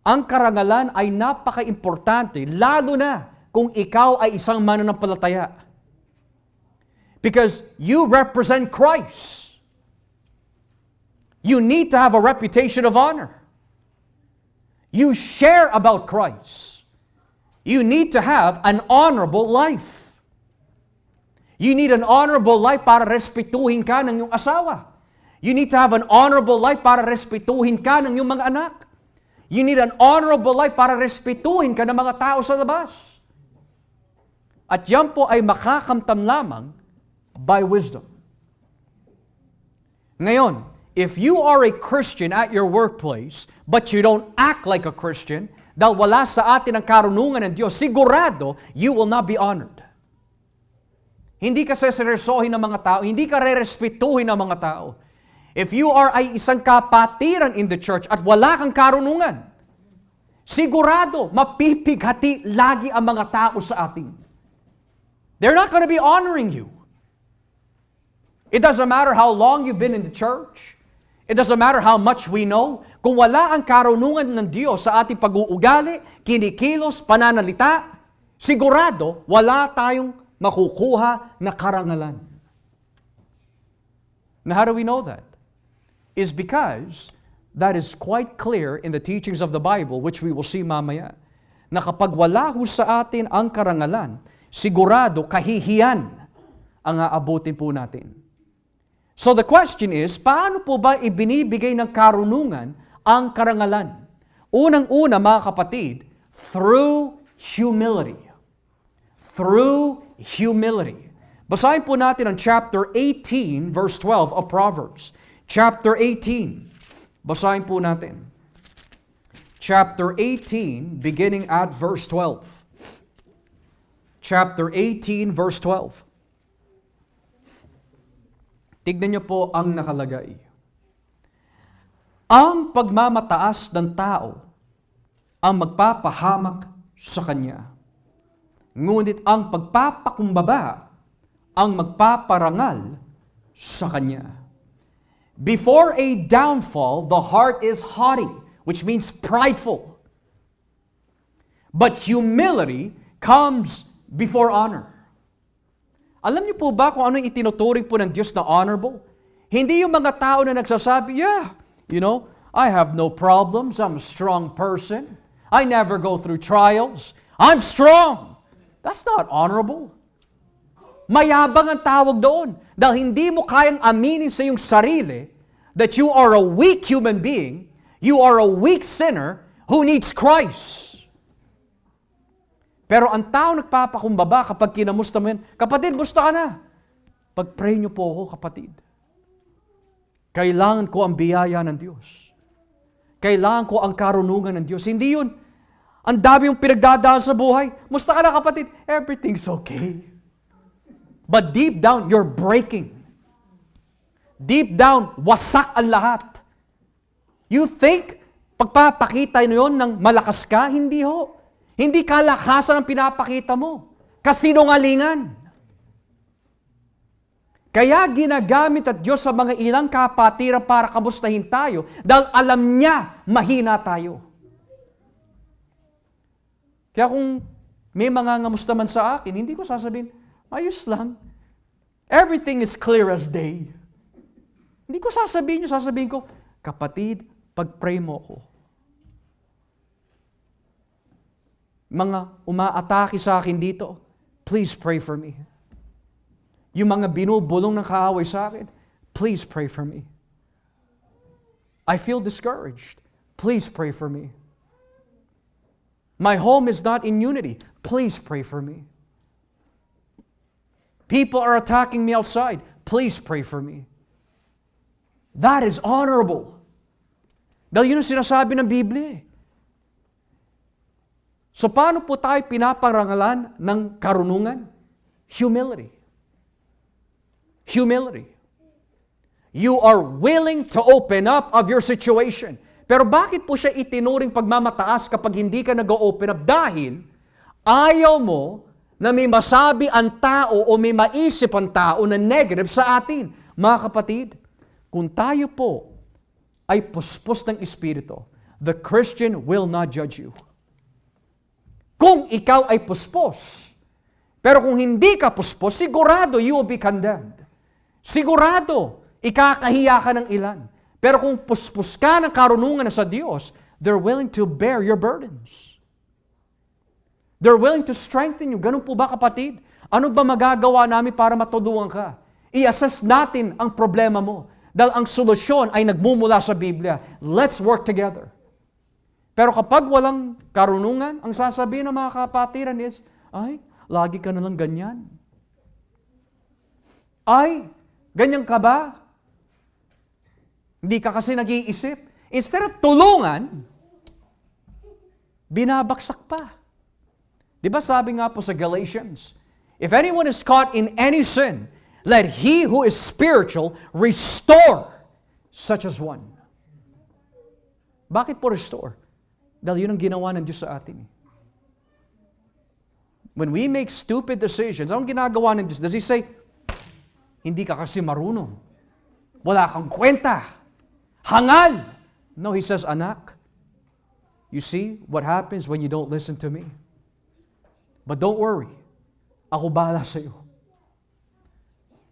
ang karangalan ay napaka-importante, lalo na kung ikaw ay isang mananampalataya. Because you represent Christ. You need to have a reputation of honor. You share about Christ. You need to have an honorable life. You need an honorable life para respetuhin ka ng iyong asawa. You need to have an honorable life para respetuhin ka ng iyong mga anak. You need an honorable life para respetuhin ka ng mga tao sa labas. At yan po ay makakamtam lamang by wisdom. Ngayon, if you are a Christian at your workplace, but you don't act like a Christian, dahil wala sa atin ang karunungan ng Diyos, sigurado, you will not be honored. Hindi ka seseryosohin ng mga tao, hindi ka rerespetuhin ng mga tao. If you are ay isang kapatiran in the church at wala kang karunungan, sigurado, mapipighati lagi ang mga tao sa atin. They're not going to be honoring you. It doesn't matter how long you've been in the church. It doesn't matter how much we know. Kung wala ang karunungan ng Diyos sa ating pag-uugali, kinikilos, pananalita, sigurado wala tayong makukuha na karangalan. Now, how do we know that? Is because that is quite clear in the teachings of the Bible, which we will see mamaya, na kapag wala ho sa atin ang karangalan, sigurado kahihiyan ang aabutin po natin. So the question is, paano po ba ibinibigay ng karunungan ang karangalan? Unang-una mga kapatid, through humility. Through humility. Basahin po natin ang chapter 18, verse 12 of Proverbs. Chapter 18. Basahin po natin. Chapter 18, beginning at verse 12. Chapter 18, verse 12. Tignan niyo po ang nakalagay. Ang pagmamataas ng tao ang magpapahamak sa kanya. Ngunit ang pagpapakumbaba ang magpaparangal sa kanya. Before a downfall, the heart is haughty, which means prideful. But humility comes before honor. Alam niyo po ba kung ano yung itinuturing po ng Diyos na honorable? Hindi yung mga tao na nagsasabi, I have no problems, I'm a strong person, I never go through trials, I'm strong. That's not honorable. Mayabang ang tawag doon. Dahil hindi mo kayang aminin sa iyong sarili that you are a weak human being, you are a weak sinner who needs Christ. Pero ang tao nagpapakumbaba kapag kinamusta mo yan, kapatid, musta ka na? Pag-pray niyo po ako, kapatid. Kailangan ko ang biyaya ng Diyos. Kailangan ko ang karunungan ng Diyos. Hindi yun. Ang dami yung pinagdadaan sa buhay. Musta ka na, kapatid? Everything's okay. But deep down, you're breaking. Deep down, wasak ang lahat. You think, pagpapakita nyo yun ng malakas ka? Hindi ho. Hindi kalakasan ang pinapakita mo. Kasinungalingan. Kaya ginagamit at Diyos sa mga ilang kapatiran para kamustahin tayo dahil alam niya mahina tayo. Kaya kung may mga ngamusta man sa akin, hindi ko sasabihin, ayos lang. Everything is clear as day. Hindi ko sasabihin ko, kapatid, pag-pray mo ako. Mga umaatake sa akin dito, please pray for me. Yung mga binubulong ng kaaway sa akin, please pray for me. I feel discouraged. Please pray for me. My home is not in unity. Please pray for me. People are attacking me outside. Please pray for me. That is honorable. Dahil yun ang sinasabi ng Biblia. So paano po tayo pinaparangalan ng karunungan? Humility. Humility. You are willing to open up of your situation. Pero bakit po siya itinuring pagmamataas kapag hindi ka nag-open up? Dahil ayaw mo na may masabi ang tao o may maisip ang tao na negative sa atin. Mga kapatid, kung tayo po ay puspos ng Espiritu, the Christian will not judge you. Kung ikaw ay puspos, pero kung hindi ka puspos, sigurado you will be condemned. Sigurado, ikakahiya ka ng ilan. Pero kung puspos ka ng karunungan na sa Diyos, they're willing to bear your burdens. They're willing to strengthen you. Ganun po ba, kapatid? Ano ba magagawa namin para matulungan ka? I-assess natin ang problema mo. Dahil ang solusyon ay nagmumula sa Biblia. Let's work together. Pero kapag walang karunungan, ang sasabihin ng mga kapatiran is, ay, lagi ka na lang ganyan. Ay, ganyan ka ba? Hindi ka kasi nag-iisip. Instead of tulungan, binabaksak pa. Di ba sabi nga po sa Galatians, if anyone is caught in any sin, let he who is spiritual restore such as one. Bakit po restore? Dahil yun ang ginawa ng Diyos sa atin. When we make stupid decisions, anong ginagawa ng Diyos? Does He say, Hindi ka kasi marunong. Wala kang kwenta. Hangal! No, he says, anak, you see what happens when you don't listen to me. But don't worry. Ako bahala sa iyo.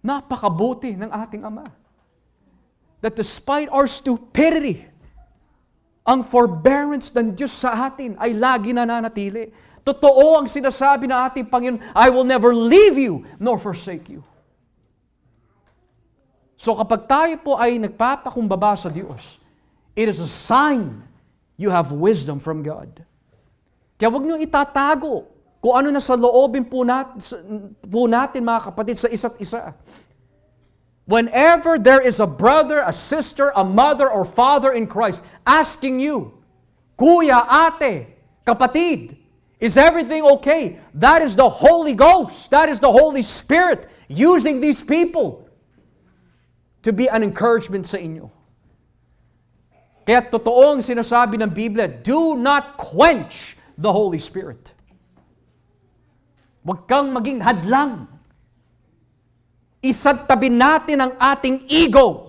Napakabuti ng ating Ama. That despite our stupidity, ang forbearance ng Diyos sa atin ay lagi nananatili. Totoo ang sinasabi ng ating Panginoon, I will never leave you nor forsake you. So kapag tayo po ay nagpapakumbaba sa Diyos, it is a sign you have wisdom from God. Kaya huwag niyo itatago kung ano na sa loobin po natin mga kapatid sa isa't isa. Whenever there is a brother, a sister, a mother, or father in Christ asking you, Kuya, ate, kapatid, is everything okay? That is the Holy Ghost. That is the Holy Spirit using these people to be an encouragement sa inyo. Kaya totoo ang sinasabi ng Biblia, do not quench the Holy Spirit. Huwag kang maging hadlang. Isatabi natin ang ating ego.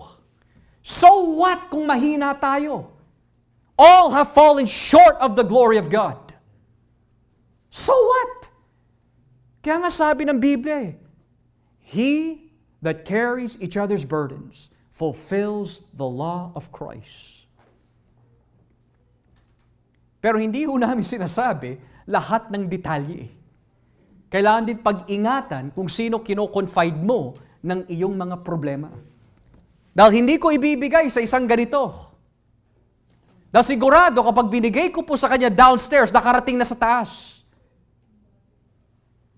So what kung mahina tayo? All have fallen short of the glory of God. So what? Kaya nga sabi ng Biblia, he that carries each other's burdens fulfills the law of Christ. Pero hindi ho namin sinasabi lahat ng detalye. Kailangan din pag-ingatan kung sino kino-confide mo ng iyong mga problema. Dahil hindi ko ibibigay sa isang ganito. Dahil sigurado kapag binigay ko po sa kanya downstairs, nakarating na sa taas.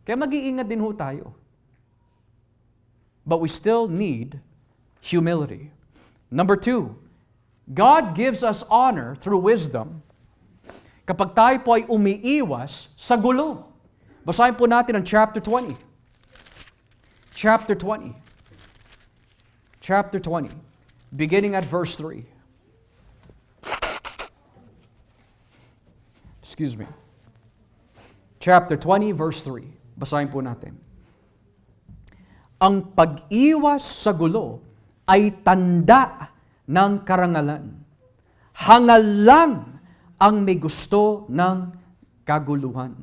Kaya mag-iingat din ho tayo. But we still need humility. Number 2, God gives us honor through wisdom kapag tayo po ay umiiwas sa gulo. Basahin po natin ang chapter 20. Chapter 20. Chapter 20. Beginning at verse 3. Excuse me. Chapter 20, verse 3. Basahin po natin. Ang pag-iwas sa gulo ay tanda ng karangalan. Hangal lang ang may gusto ng kaguluhan.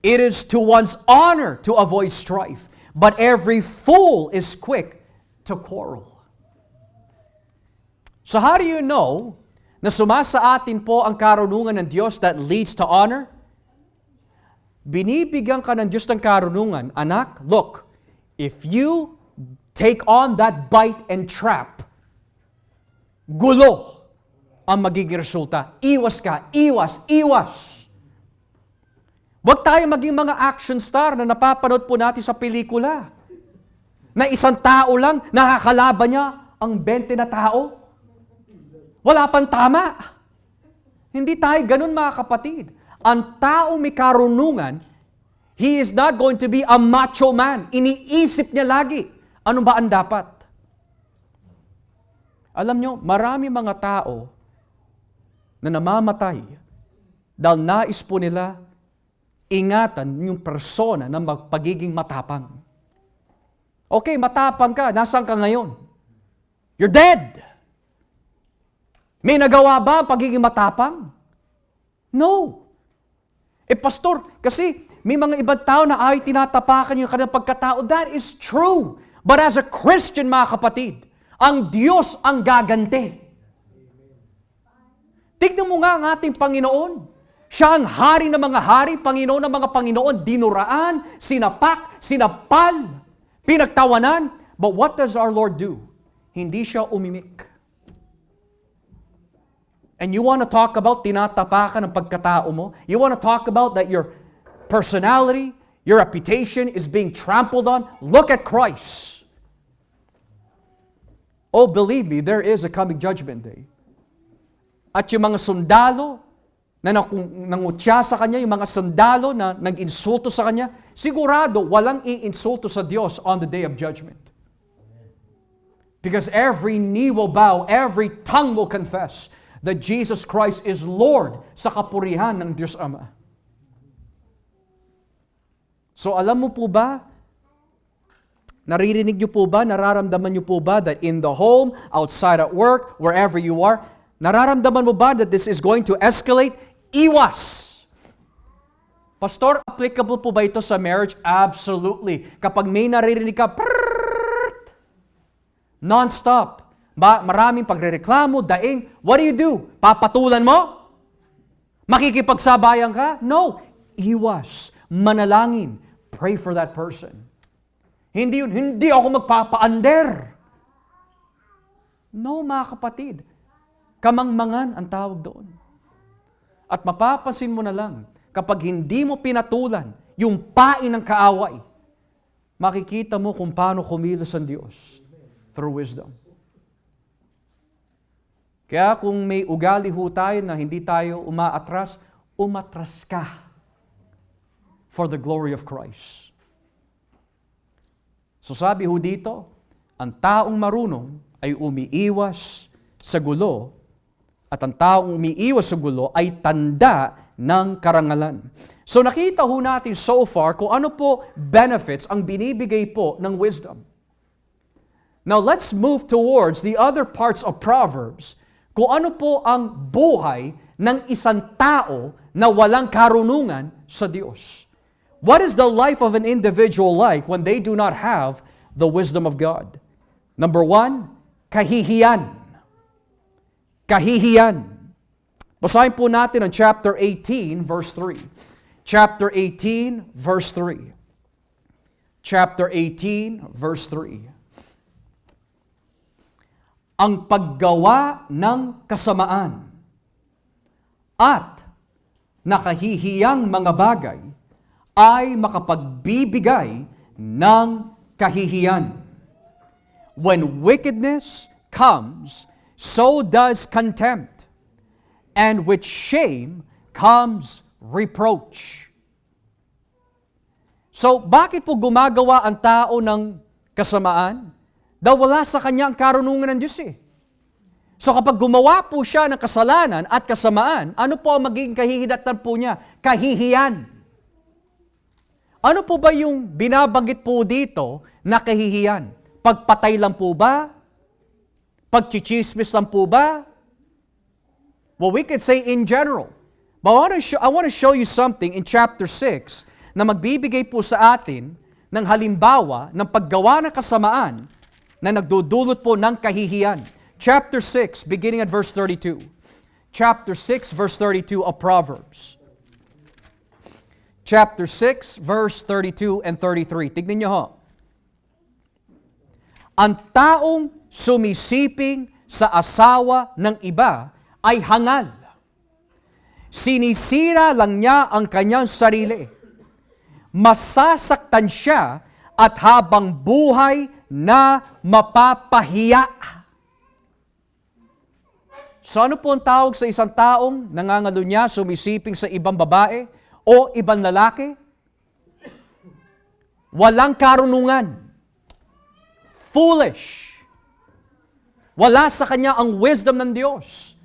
It is to one's honor to avoid strife, but every fool is quick to quarrel. So how do you know na sumasa atin po ang karunungan ng Diyos that leads to honor? Binibigyan ka ng Diyos ng karunungan, anak, look, if you take on that bite and trap, gulo ang magiging resulta. Iwas ka, iwas. Huwag tayo maging mga action star na napapanood po natin sa pelikula. Na isang tao lang, nakakalaban niya ang 20 na tao. Wala pang tama. Hindi tayo ganun mga kapatid. Ang taong may karunungan, he is not going to be a macho man. Iniisip niya lagi, ano ba ang dapat? Alam nyo, marami mga tao na namamatay dahil nais po nila ingatan yung persona ng pagiging matapang. Okay, matapang ka. Nasaan ka ngayon? You're dead. May nagawa ba ang pagiging matapang? No. Pastor, kasi may mga ibang tao na ay tinatapakan yung kanilang pagkatao. That is true. But as a Christian, mga kapatid, ang Diyos ang gaganti. Tignan mo nga ang ating Panginoon. Siya ang hari ng mga hari, Panginoon ng mga Panginoon, dinuraan, sinapak, sinapal, pinagtawanan. But what does our Lord do? Hindi siya umimik. And you want to talk about tinatapakan ng pagkatao mo? You want to talk about that your personality, your reputation is being trampled on? Look at Christ. Oh, believe me, there is a coming judgment day. At yung mga sundalo na nangutya sa kanya, yung mga sundalo na nag-insulto sa kanya, sigurado walang i-insulto sa Diyos on the day of judgment. Because every knee will bow, every tongue will confess that Jesus Christ is Lord sa kapurihan ng Diyos Ama. So alam mo po ba, Naririnig niyo po ba, nararamdaman niyo po ba that in the home, outside at work, wherever you are, nararamdaman mo ba that this is going to escalate? Iwas! Pastor, applicable po ba ito sa marriage? Absolutely. Kapag may naririnig ka, non-stop, maraming pagrereklamo, daing, what do? Papatulan mo? Makikipagsabayan ka? No. Iwas. Manalangin. Pray for that person. Hindi yun, hindi ako magpapaander. No, mga kapatid. Kamangmangan ang tawag doon. At mapapansin mo na lang, kapag hindi mo pinatulan yung pain ng kaaway, makikita mo kung paano kumilos ang Diyos through wisdom. Kaya kung may ugali ho tayo na hindi tayo umatras ka for the glory of Christ. So sabi ho dito, ang taong marunong ay umiiwas sa gulo at ang taong umiiwas sa gulo ay tanda ng karangalan. So nakita ho natin so far kung ano po benefits ang binibigay po ng wisdom. Now let's move towards the other parts of Proverbs kung ano po ang buhay ng isang tao na walang karunungan sa Diyos. What is the life of an individual like when they do not have the wisdom of God? Number 1, kahihiyan. Kahihiyan. Basahin po natin ang chapter 18, verse 3. Chapter 18, verse 3. Chapter 18, verse 3. Ang paggawa ng kasamaan at nakahihiyang mga bagay ay makapagbibigay ng kahihiyan. When wickedness comes, so does contempt. And with shame comes reproach. So, bakit po gumagawa ang tao ng kasamaan? Daw wala sa kanya ang karunungan ng Diyos eh. So, kapag gumawa po siya ng kasalanan at kasamaan, ano po ang magiging kahihidatan po niya? Kahihiyan. Ano po ba yung binabanggit po dito na kahihiyan? Pagpatay lang po ba? Pagchichismis lang po ba? Well, we could say in general. But I want to show you something in chapter 6 na magbibigay po sa atin ng halimbawa ng paggawa ng kasamaan na nagdudulot po ng kahihiyan. Chapter 6, beginning at verse 32. Chapter 6, verse 32 of Proverbs. Chapter 6, verse 32 and 33. Tignan niyo ho. Ang taong sumisiping sa asawa ng iba ay hangal. Sinisira lang niya ang kanyang sarili. Masasaktan siya at habang buhay na mapapahiya. So ano po ang tawag sa isang taong nangangalunya, sumisiping sa ibang babae o ibang lalaki? Walang karunungan. Foolish. Wala sa kanya ang wisdom ng Diyos.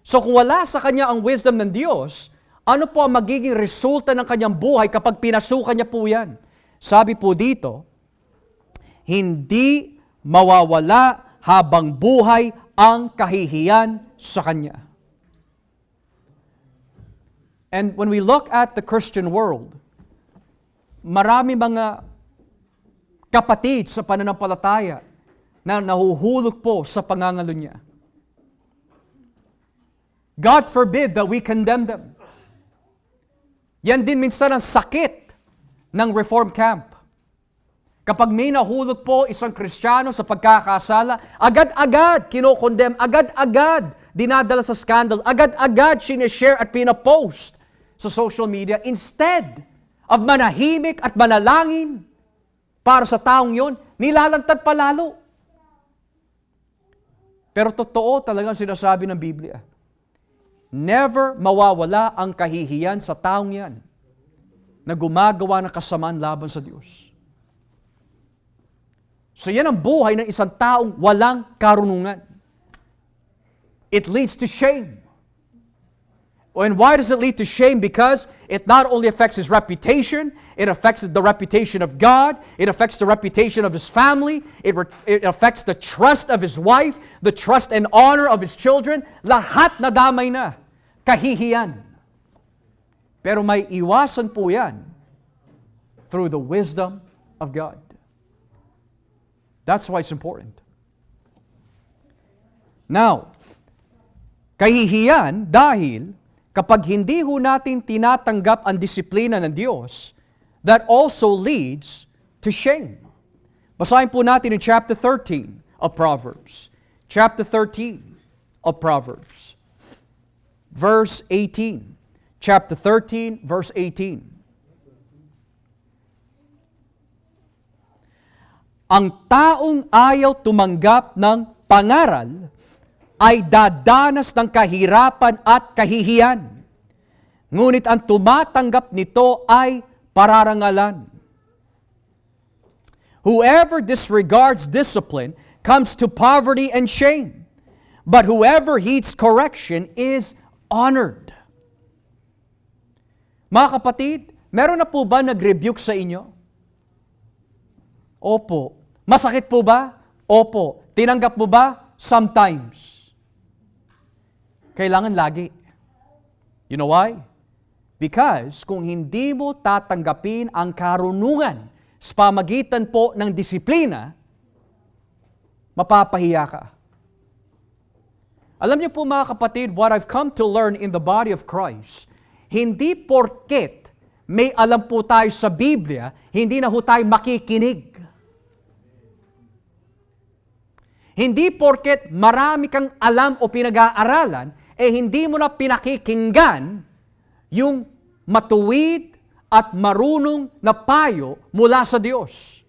So kung wala sa kanya ang wisdom ng Diyos, ano po ang magiging resulta ng kanyang buhay kapag pinasukan niya po yan? Sabi po dito, hindi mawawala habang buhay ang kahihiyan sa kanya. And when we look at the Christian world, marami mga kapatid sa pananampalataya na nahuhulog po sa pangangalunya. God forbid that we condemn them. Yan din minsan ang sakit ng reform camp. Kapag may nahulog po isang Kristiyano sa pagkakasala, agad-agad kinokondem, agad-agad dinadala sa scandal, agad-agad sinishare at pinapost sa social media instead of manahimik at manalangin para sa taong yon, nilalantad pa lalo. Pero totoo talagang sinasabi ng Biblia. Never mawawala ang kahihiyan sa taong yan na gumagawa ng kasamaan laban sa Diyos. So yan ang buhay ng isang taong walang karunungan. It leads to shame. And why does it lead to shame? Because it not only affects his reputation, it affects the reputation of God, it affects the reputation of his family, it affects the trust of his wife, the trust and honor of his children. Lahat nadamay na. Kahihiyan. Pero may iwasan po yan through the wisdom of God. That's why it's important. Now, kahihiyan dahil kapag hindi ho natin tinatanggap ang disiplina ng Diyos, that also leads to shame. Basahin po natin in chapter 13 of Proverbs. Chapter 13 of Proverbs. Verse 18. Chapter 13, verse 18. Ang taong ayaw tumanggap ng pangaral ay dadanas ng kahirapan at kahihiyan. Ngunit ang tumatanggap nito ay pararangalan. Whoever disregards discipline comes to poverty and shame, but whoever heeds correction is honored. Mga kapatid, meron na po ba nag-rebuke sa inyo? Opo. Masakit po ba? Opo. Tinanggap mo ba? Sometimes. Kailangan lagi. You know why? Because kung hindi mo tatanggapin ang karunungan sa pamagitan po ng disiplina, mapapahiya ka. Alam niyo po mga kapatid, what I've come to learn in the body of Christ, hindi porket may alam po tayo sa Biblia, hindi na ho tayo makikinig. Hindi porket marami kang alam o pinag-aaralan, hindi mo na pinakikinggan yung matuwid at marunong na payo mula sa Diyos.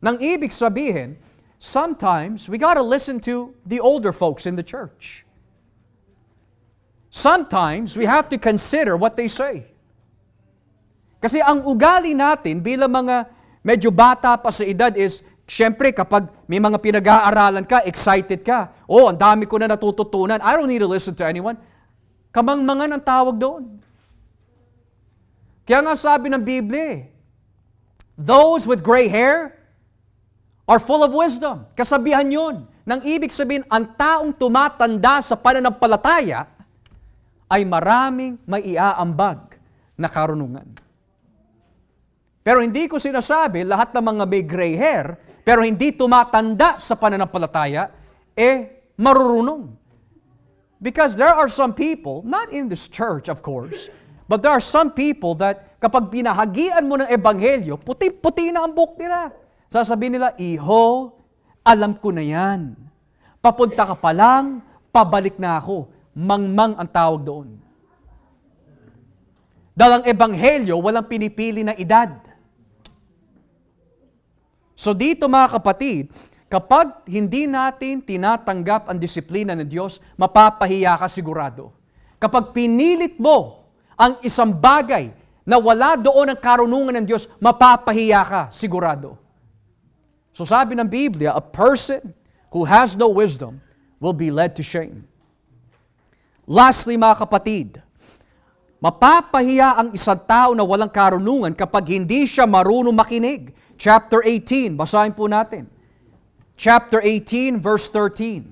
Nang ibig sabihin, sometimes we gotta listen to the older folks in the church. Sometimes we have to consider what they say. Kasi ang ugali natin bilang mga medyo bata pa sa edad is, siyempre, kapag may mga pinag-aaralan ka, excited ka. Oh, ang dami ko na natututunan. I don't need to listen to anyone. Kamangmangan ang tawag doon. Kaya nga sabi ng Biblia, those with gray hair are full of wisdom. Kasabihan yun. Nang ibig sabihin, ang taong tumatanda sa pananampalataya ay maraming maiaambag na karunungan. Pero hindi ko sinasabi, lahat ng mga may gray hair, pero hindi tumatanda sa pananampalataya, marurunong. Because there are some people, not in this church of course, but there are some people that kapag binahagian mo ng ebanghelyo, puti-puti na ang buhok nila. Sasabihin nila, Iho, alam ko na yan. Papunta ka pa lang, pabalik na ako. Mangmang ang tawag doon. Dahil ang ebanghelyo, walang pinipili na edad. So dito mga kapatid, kapag hindi natin tinatanggap ang disiplina ng Diyos, mapapahiya ka sigurado. Kapag pinilit mo ang isang bagay na wala doon ang karunungan ng Diyos, mapapahiya ka sigurado. So sabi ng Biblia, a person who has no wisdom will be led to shame. Lastly mga kapatid, mapapahiya ang isang tao na walang karunungan kapag hindi siya marunong makinig. Chapter 18, basahin po natin. Chapter 18, verse 13.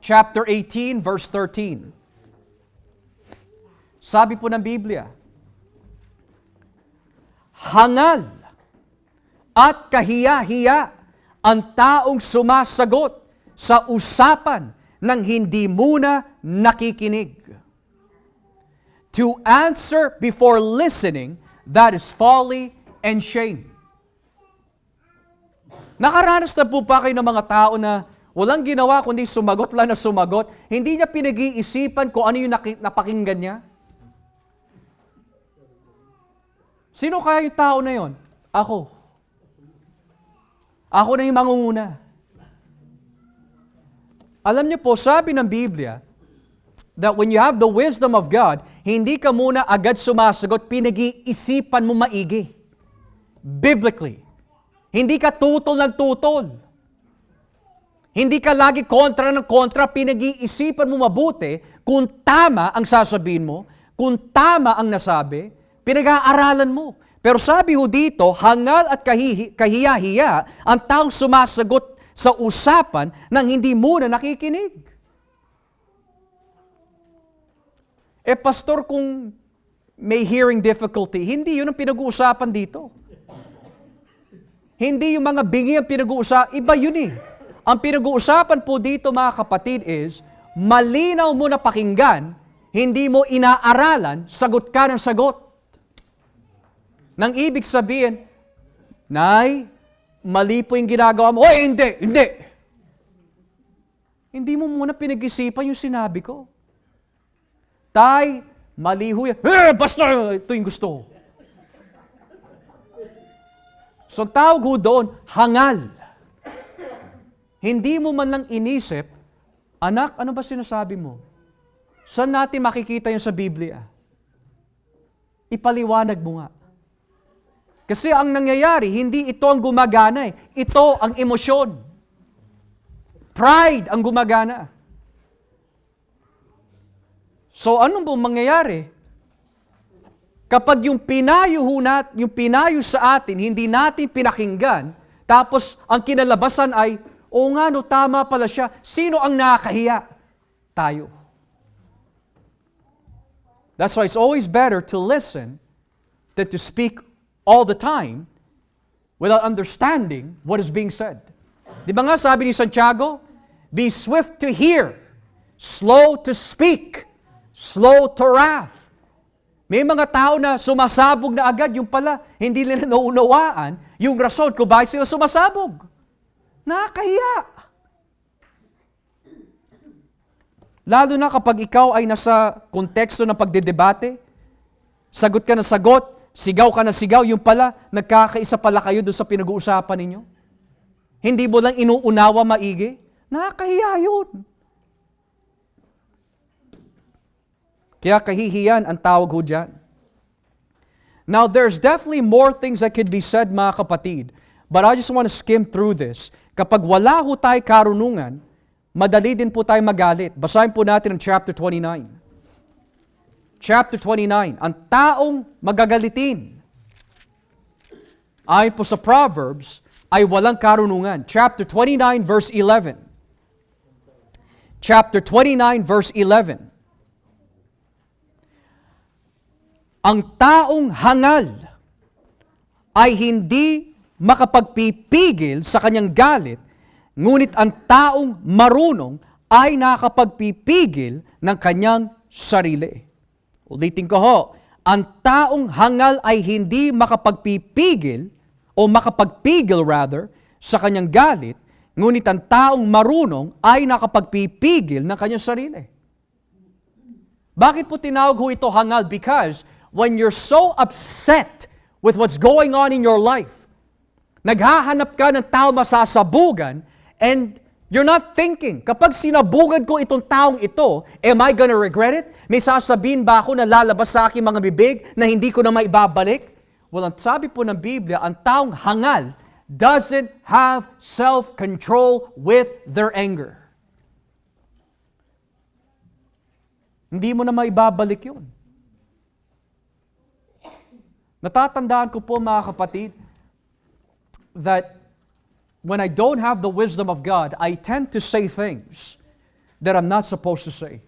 Chapter 18, verse 13. Sabi po ng Biblia, hangal at kahiya-hiya ang taong sumasagot sa usapan ng hindi muna nakikinig. To answer before listening, that is folly and shame. Nakaranas na po ba kayo ng mga tao na walang ginawa kundi sumagot lang na sumagot? Hindi niya pinag-iisipan kung ano yung napakinggan niya? Sino kaya yung tao na yon? Ako. Ako na yung mangunguna. Alam niyo po, sabi ng Biblia, that when you have the wisdom of God, hindi ka muna agad sumasagot, pinag-iisipan mo maigi. Biblically. Hindi ka tutol ng tutol. Hindi ka lagi kontra ng kontra, pinag-iisipan mo mabuti kung tama ang sasabihin mo, kung tama ang nasabi, pinag-aaralan mo. Pero sabi ho dito, hangal at kahiya-hiya ang taong sumasagot sa usapan nang hindi muna nakikinig. Pastor, kung may hearing difficulty, hindi yun ang pinag-uusapan dito. Hindi yung mga bingi ang pinag-uusapan, iba yun eh. Ang pinag-uusapan po dito mga kapatid is, malinaw mo na pakinggan, hindi mo inaaralan, sagot ka ng sagot. Nang ibig sabihin, Nay, mali po yung ginagawa mo. Oy, hindi. Hindi mo muna pinag-isipan yung sinabi ko. Tay, mali ho yan. Basta, ito yung gusto ko. So, tawag ho doon, hangal. Hindi mo man lang inisip, anak, ano ba sinasabi mo? Saan natin makikita yun sa Biblia? Ipaliwanag mo nga. Kasi ang nangyayari, hindi ito ang gumagana eh. Ito ang emosyon. Pride ang gumagana. So, anong bang mangyayari? Kapag yung pinayo sa atin, hindi natin pinakinggan, tapos ang kinalabasan ay, o nga no, tama pala siya. Sino ang nakakahiya? Tayo. That's why it's always better to listen than to speak all the time without understanding what is being said. Di ba nga sabi ni Santiago? Be swift to hear, slow to speak, slow to wrath. May mga tao na sumasabog na agad, yung pala, hindi nila nauunawaan yung rason kung bakit sila sumasabog. Nakakahiya. Lalo na kapag ikaw ay nasa konteksto ng pagdedebate, sagot ka na sagot, sigaw ka na sigaw, yung pala, nagkakaisa pala kayo doon sa pinag-uusapan ninyo. Hindi mo lang inuunawa maigi. Nakakahiya yun. Kaya kahihiyan ang tawag ho dyan. Now, there's definitely more things that could be said, mga kapatid. But I just want to skim through this. Kapag wala ho tayo karunungan, madali din po tayo magalit. Basahin po natin ang chapter 29. Chapter 29, ang taong magagalitin, ayon po sa Proverbs, ay walang karunungan. Chapter 29, verse 11. Chapter 29, verse 11. Ang taong hangal ay hindi makapagpipigil sa kanyang galit, ngunit ang taong marunong ay nakakapagpipigil ng kanyang sarili. Ulitin ko ho, ang taong hangal ay hindi makapagpipigil o makapagpigil rather sa kanyang galit, ngunit ang taong marunong ay nakapagpipigil ng kanyang sarili. Bakit po tinawag ho ito hangal? Because when you're so upset with what's going on in your life, naghahanap ka ng tao masasabugan, and you're not thinking, kapag sinabugan ko itong taong ito, am I gonna regret it? May sasabihin ba ako na lalabas sa aking mga bibig na hindi ko na maibabalik? Well, ang sabi po ng Biblia, ang taong hangal doesn't have self-control with their anger. Hindi mo na maibabalik yun. Natatandaan ko po mga kapatid that when I don't have the wisdom of God, I tend to say things that I'm not supposed to say.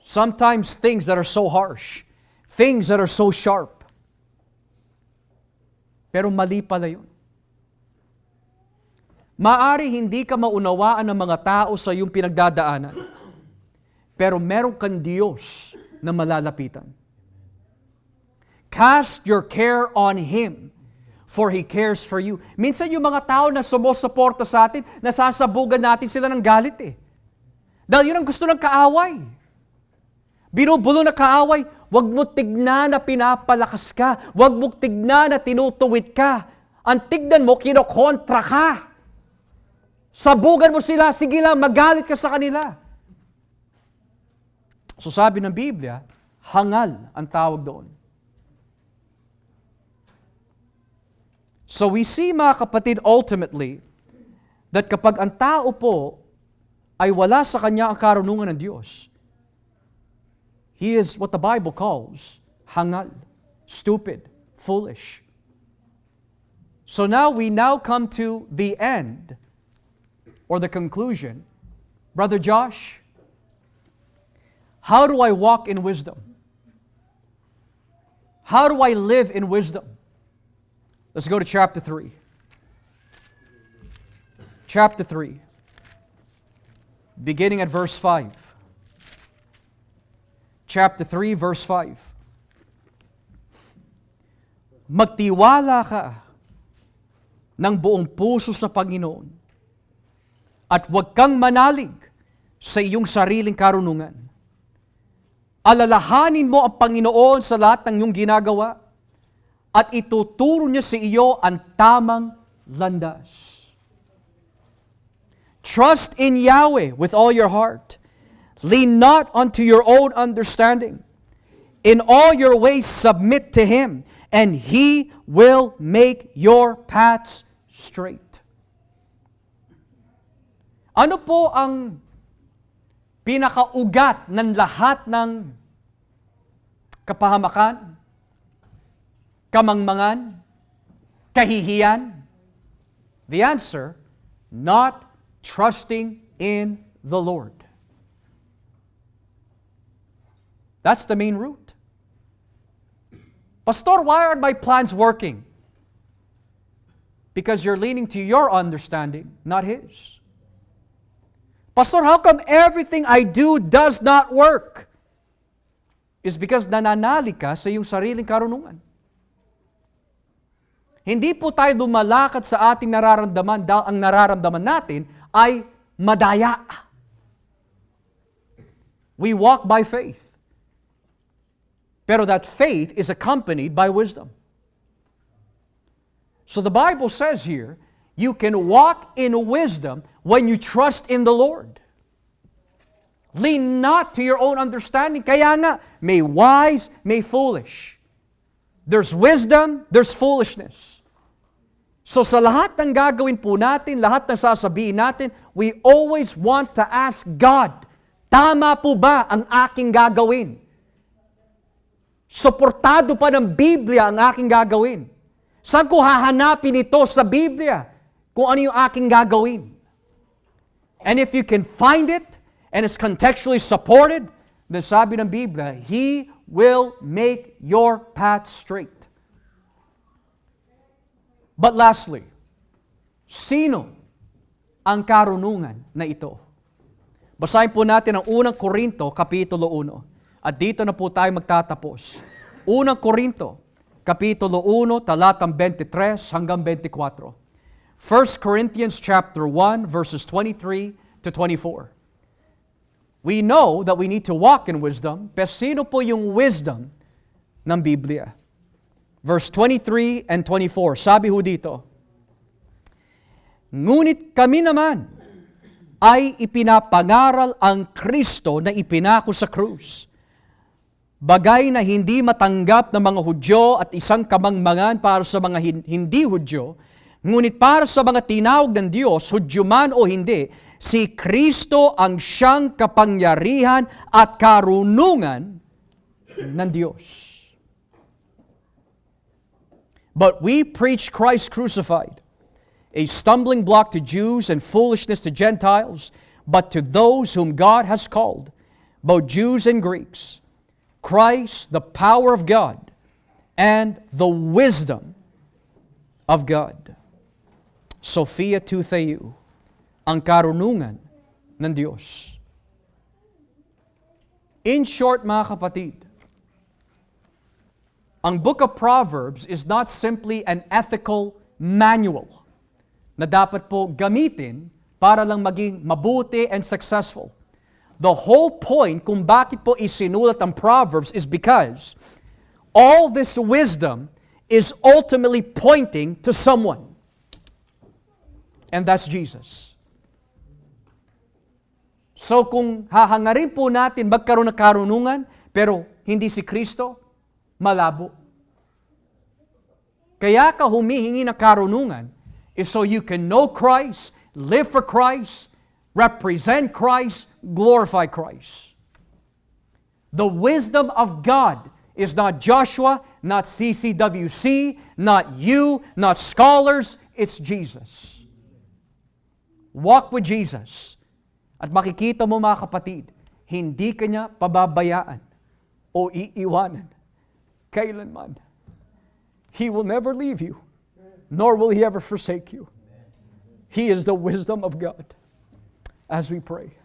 Sometimes things that are so harsh, things that are so sharp. Pero mali pala yun. Maari hindi ka maunawaan ng mga tao sa iyong pinagdadaanan, pero meron kang Diyos na malalapitan. Cast your care on Him, for He cares for you. Minsan yung mga tao na sumusuporta sa atin, nasasabugan natin sila ng galit eh. Dahil yun ang gusto ng kaaway. Binubulo na kaaway, huwag mo tignan na pinapalakas ka. Huwag mo tignan na tinutuwid ka. Ang tignan mo, kinokontra ka. Sabugan mo sila, sige lang, magalit ka sa kanila. So sabi ng Biblia, hangal ang tawag doon. So we see, mga kapatid, ultimately, that kapag ang tao po ay wala sa kanya ang karunungan ng Diyos, he is what the Bible calls hangal, stupid, foolish. So now we come to the end or the conclusion. Brother Josh, how do I walk in wisdom? How do I live in wisdom? Let's go to chapter 3. Chapter 3, beginning at verse 5. Chapter 3, verse 5. Magtiwala ka ng buong puso sa Panginoon at huwag kang manalig sa iyong sariling karunungan. Alalahanin mo ang Panginoon sa lahat ng iyong ginagawa at ituturo niya sa iyo ang tamang landas. Trust in Yahweh with all your heart. Lean not unto your own understanding. In all your ways submit to Him, and He will make your paths straight. Ano po ang pinakaugat ng lahat ng kapahamakan, kamangmangan, kahihiyan? The answer, not trusting in the Lord. That's the main root. Pastor, why aren't my plans working? Because you're leaning to your understanding, not His. Pastor, how come everything I do does not work? It's because nananalig ka sa iyong sariling karunungan. Hindi po tayo lumalakad sa ating nararamdaman dahil ang nararamdaman natin ay madaya. We walk by faith. Pero that faith is accompanied by wisdom. So the Bible says here, you can walk in wisdom when you trust in the Lord. Lean not to your own understanding. Kaya nga, may wise, may foolish. There's wisdom, there's foolishness. So sa lahat ng gagawin po natin, lahat ng sasabihin natin, we always want to ask God, tama po ba ang aking gagawin? Suportado pa ng Biblia ang aking gagawin? Saan ko hahanapin ito sa Biblia kung ano yung aking gagawin? And if you can find it, and it's contextually supported, then sabi ng Biblia, He will make your path straight. But lastly, sino ang karunungan na ito? Basahin po natin ang unang Korinto, Kapitulo 1. At dito na po tayo magtatapos. Unang Korinto, Kapitulo 1, talatang 23 hanggang 24. 1 Corinthians chapter 1, verses 23 to 24. We know that we need to walk in wisdom, pero sino po yung wisdom ng Biblia? Verse 23 and 24, sabi ho dito, ngunit kami naman ay ipinapangaral ang Kristo na ipinako sa krus. Bagay na hindi matanggap ng mga Hudyo at isang kamangmangan para sa mga hindi Hudyo, ngunit para sa mga tinawag ng Diyos, Hudyo man o hindi, si Kristo ang siyang kapangyarihan at karunungan ng Diyos. But we preach Christ crucified, a stumbling block to Jews and foolishness to Gentiles, but to those whom God has called, both Jews and Greeks, Christ, the power of God, and the wisdom of God. Sophia to Theou, ang karunungan ng Diyos. In short, mga kapatid, ang Book of Proverbs is not simply an ethical manual na dapat po gamitin para lang maging mabuti and successful. The whole point kung bakit po isinulat ang Proverbs is because all this wisdom is ultimately pointing to someone. And that's Jesus. So kung hahangarin po natin magkaroon ng karunungan, pero hindi si Kristo, malabo. Kaya ka humihingi ng karunungan is so you can know Christ, live for Christ, represent Christ, glorify Christ. The wisdom of God is not Joshua, not CCWC, not you, not scholars. It's Jesus. Walk with Jesus. At makikita mo mga kapatid, hindi ka niya pababayaan o iiwanan kailanman. He will never leave you, nor will He ever forsake you. He is the wisdom of God. As we pray.